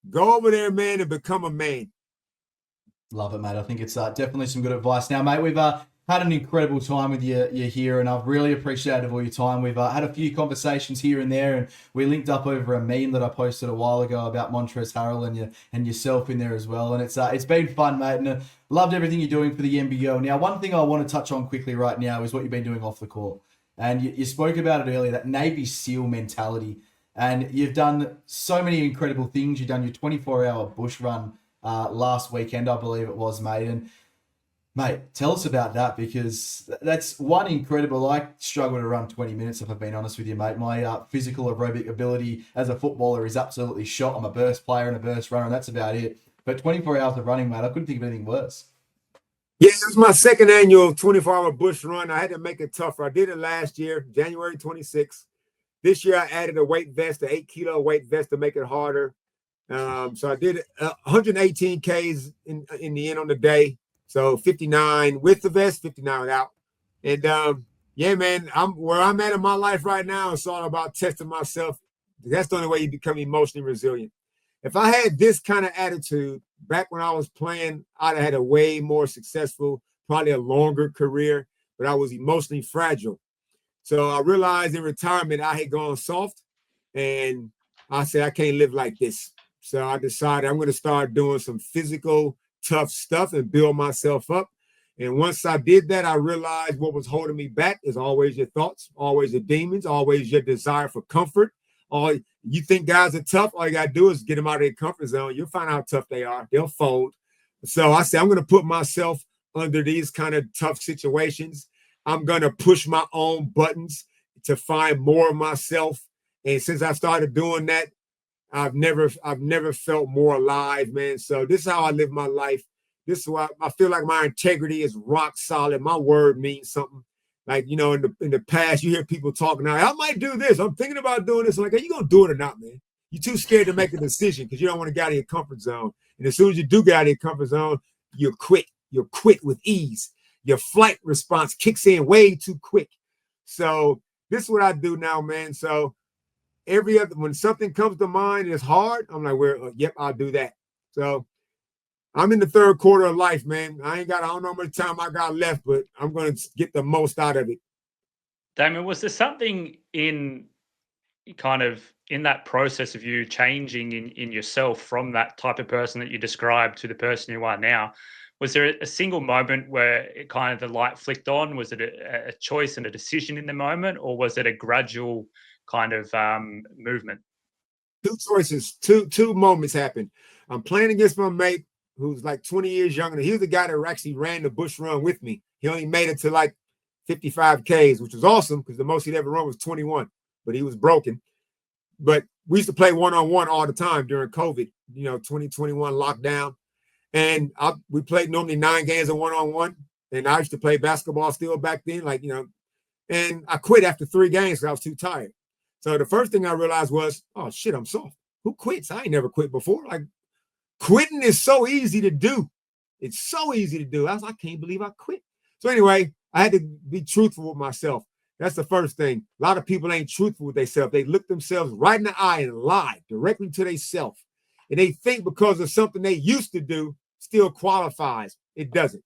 Go over there, man, and become a man. Love it, mate. I think it's definitely some good advice. Now, mate, we've had an incredible time with you here, and I've really appreciated all your time. We've had a few conversations here and there, and we linked up over a meme that I posted a while ago about Montrezl Harrell and yourself in there as well. And it's been fun, mate, and loved everything you're doing for the NBL. Now, one thing I want to touch on quickly right now is what you've been doing off the court. And you spoke about it earlier, that Navy SEAL mentality. And you've done so many incredible things. You've done your 24-hour bush run last weekend, I believe it was, mate. And, mate, tell us about that, because that's one incredible. I struggle to run 20 minutes, if I've been honest with you, mate. My physical aerobic ability as a footballer is absolutely shot. I'm a burst player and a burst runner, and that's about it. But 24 hours of running, mate, I couldn't think of anything worse. Yeah, it was my second annual 24-hour bush run. I had to make it tougher. I did it last year, January 26th. This year, I added a weight vest, an 8-kilo weight vest to make it harder. So I did 118 Ks in the end on the day. So 59 with the vest, 59 without. And yeah, man, where I'm at in my life right now. It's all about testing myself. That's the only way you become emotionally resilient. If I had this kind of attitude back when I was playing, I'd have had a way more successful, probably a longer career, but I was emotionally fragile. So I realized in retirement I had gone soft, and I said, I can't live like this. So I decided I'm going to start doing some physical, tough stuff and build myself up. And once I did that, I realized what was holding me back is always your thoughts, always your demons, always your desire for comfort. You think guys are tough, all you got to do is get them out of their comfort zone. You'll find out how tough they are. They'll fold. So I said, I'm going to put myself under these kind of tough situations. I'm going to push my own buttons to find more of myself. And since I started doing that, I've never felt more alive, man. So this is how I live my life. This is why I feel like my integrity is rock solid. My word means something. Like, in the past, you hear people talking now, I might do this. I'm thinking about doing this. I'm like, are you going to do it or not, man? You're too scared to make a decision because you don't want to get out of your comfort zone. And as soon as you do get out of your comfort zone, you'll quit. You'll quit with ease. Your flight response kicks in way too quick. So this is what I do now, man. So when something comes to mind and it's hard, I'm like, yep, I'll do that. So I'm in the third quarter of life, man. I don't know how much time I got left, but I'm going to get the most out of it. Damon, was there something in that process of you changing in yourself from that type of person that you described to the person you are now? Was there a single moment where it kind of the light flicked on? Was it a choice and a decision in the moment, or was it a gradual kind of movement? Two choices, two moments happened. I'm playing against my mate who's like 20 years younger than me. He was the guy that actually ran the bush run with me. He only made it to like 55 Ks, which was awesome because the most he'd ever run was 21, but he was broken. But we used to play one-on-one all the time during COVID, 2021 lockdown. And we played normally 9 games of one-on-one. And I used to play basketball still back then, and I quit after 3 games because I was too tired. So the first thing I realized was, oh, shit, I'm soft. Who quits? I ain't never quit before. Like, quitting is so easy to do. It's so easy to do. I can't believe I quit. So anyway, I had to be truthful with myself. That's the first thing. A lot of people ain't truthful with themselves. They look themselves right in the eye and lie directly to themselves. And they think because of something they used to do still qualifies. It doesn't.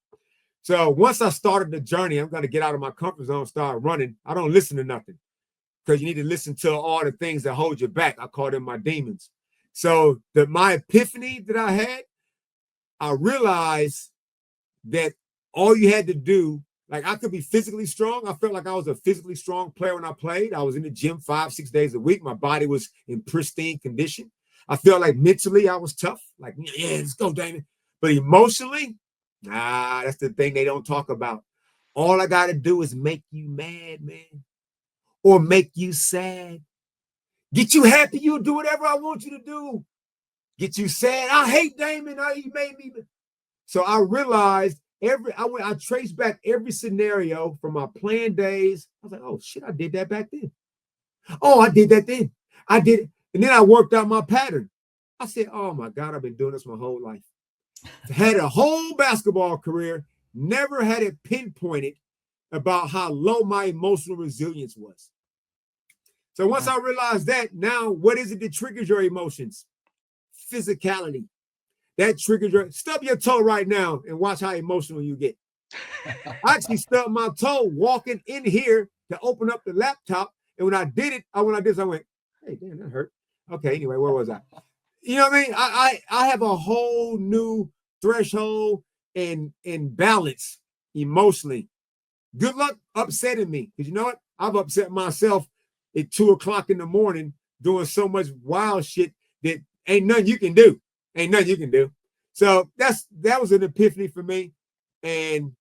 So once I started the journey, I'm going to get out of my comfort zone, start running. I don't listen to nothing because you need to listen to all the things that hold you back. I call them my demons. So my epiphany that I had, I realized that all you had to do, like I could be physically strong. I felt like I was a physically strong player when I played. I was in the gym 5-6 days a week. My body was in pristine condition. I felt like mentally I was tough. Like, yeah, let's go, Damon. But emotionally, that's the thing they don't talk about. All I got to do is make you mad, man, or make you sad. Get you happy, you'll do whatever I want you to do. Get you sad. I hate Damon. He made me. So I realized I traced back every scenario from my playing days. I was like, oh shit, I did that back then. Oh, I did that then. I did it. And then I worked out my pattern. I said, oh my God, I've been doing this my whole life. Had a whole basketball career, never had it pinpointed about how low my emotional resilience was. So once I realized that, now what is it that triggers your emotions? Physicality. That triggers stub your toe right now and watch how emotional you get. I actually stubbed my toe walking in here to open up the laptop. And when I did it, I went like this. I went, hey, damn, that hurt. Okay, anyway, where was I? You know what I mean? I have a whole new threshold and balance emotionally. Good luck upsetting me. Because you know what? I've upset myself at 2:00 in the morning doing so much wild shit that ain't nothing you can do. Ain't nothing you can do. So that was an epiphany for me. And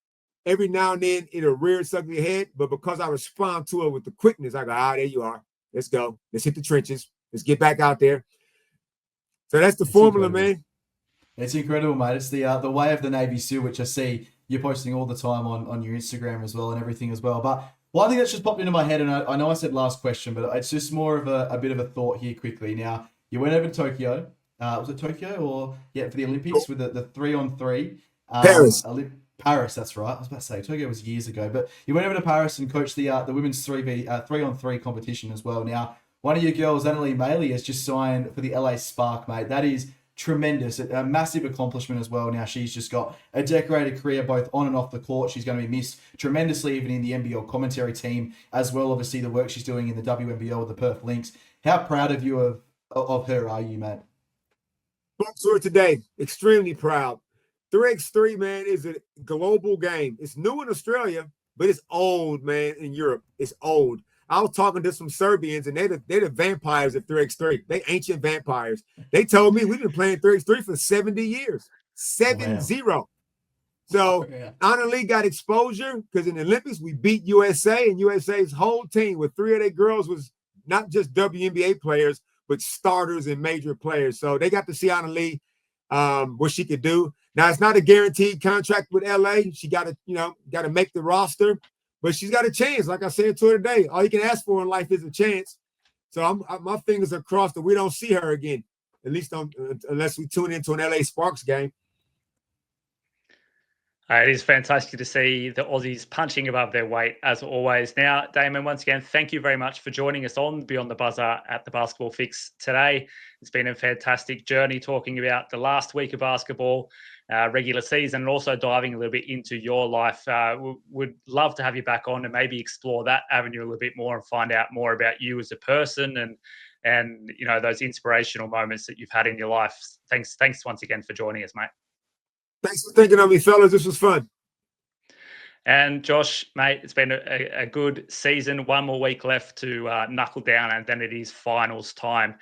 every now and then it'll rear its ugly head. But because I respond to it with the quickness, I go, there you are. Let's go. Let's hit the trenches. Let's get back out there. So that's the formula, incredible. man. It's incredible, mate. It's the way of the Navy SEAL, which I see you're posting all the time on your Instagram as well and everything as well. But one thing that's just popped into my head, and I know I said last question, but it's just more of a bit of a thought here quickly. Now, you went over to Tokyo. Was it Tokyo or for the Olympics with the 3-on-3? Paris. Paris, that's right. I was about to say Tokyo was years ago, but you went over to Paris and coached the women's 3-on-3 competition as well. Now, one of your girls, Annalise Maley, has just signed for the LA Spark, mate. That is tremendous. A massive accomplishment as well. Now, she's just got a decorated career both on and off the court. She's going to be missed tremendously even in the NBL commentary team as well. Obviously, the work she's doing in the WNBL with the Perth Lynx. How proud of you of her are you, mate? Sponsor today. Extremely proud. 3x3, man, is a global game. It's new in Australia, but it's old, man, in Europe. It's old. I was talking to some Serbians, and they're the vampires at 3x3. They ancient vampires. They told me we've been playing 3x3 for 70 years. 7-0. Wow. So Honor League got exposure because in the Olympics, we beat USA, and USA's whole team with 3 of their girls was not just WNBA players, but starters and major players. So they got to see Honor League, what she could do. Now, it's not a guaranteed contract with LA. She got to make the roster, but she's got a chance. Like I said to her today, all you can ask for in life is a chance. So my fingers are crossed that we don't see her again, at least unless we tune into an LA Sparks game. It is fantastic to see the Aussies punching above their weight, as always. Now, Damon, once again, thank you very much for joining us on Beyond the Buzzer at the Basketball Fix today. It's been a fantastic journey talking about the last week of basketball, regular season, and also diving a little bit into your life. Would love to have you back on and maybe explore that avenue a little bit more and find out more about you as a person and those inspirational moments that you've had in your life. Thanks once again for joining us, mate. Thanks for thinking of me, fellas. This was fun. And Josh, mate, it's been a good season. One more week left to knuckle down, and then it is finals time.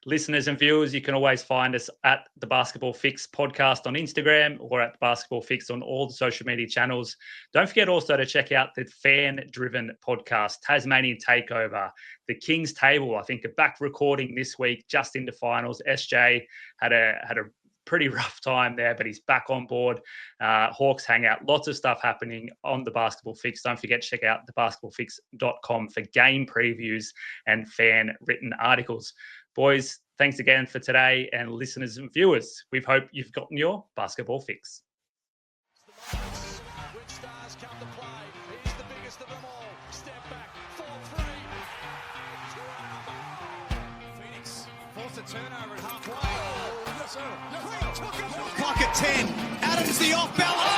Listeners and viewers, you can always find us at the Basketball Fix podcast on Instagram or at the Basketball Fix on all the social media channels. Don't forget also to check out the fan-driven podcast, Tasmanian Takeover, the King's Table. I think a back recording this week, just into finals. SJ had a pretty rough time there, but he's back on board. Hawks Hangout, lots of stuff happening on the Basketball Fix. Don't forget to check out thebasketballfix.com for game previews and fan-written articles. Boys, thanks again for today, and listeners and viewers, we hope you've gotten your basketball fix. Which stars come to play? He's the biggest of them all. Step back, 4-3. Phoenix forced a turnover at halfway. Yes, sir. Clock at 10. Adams the off balance.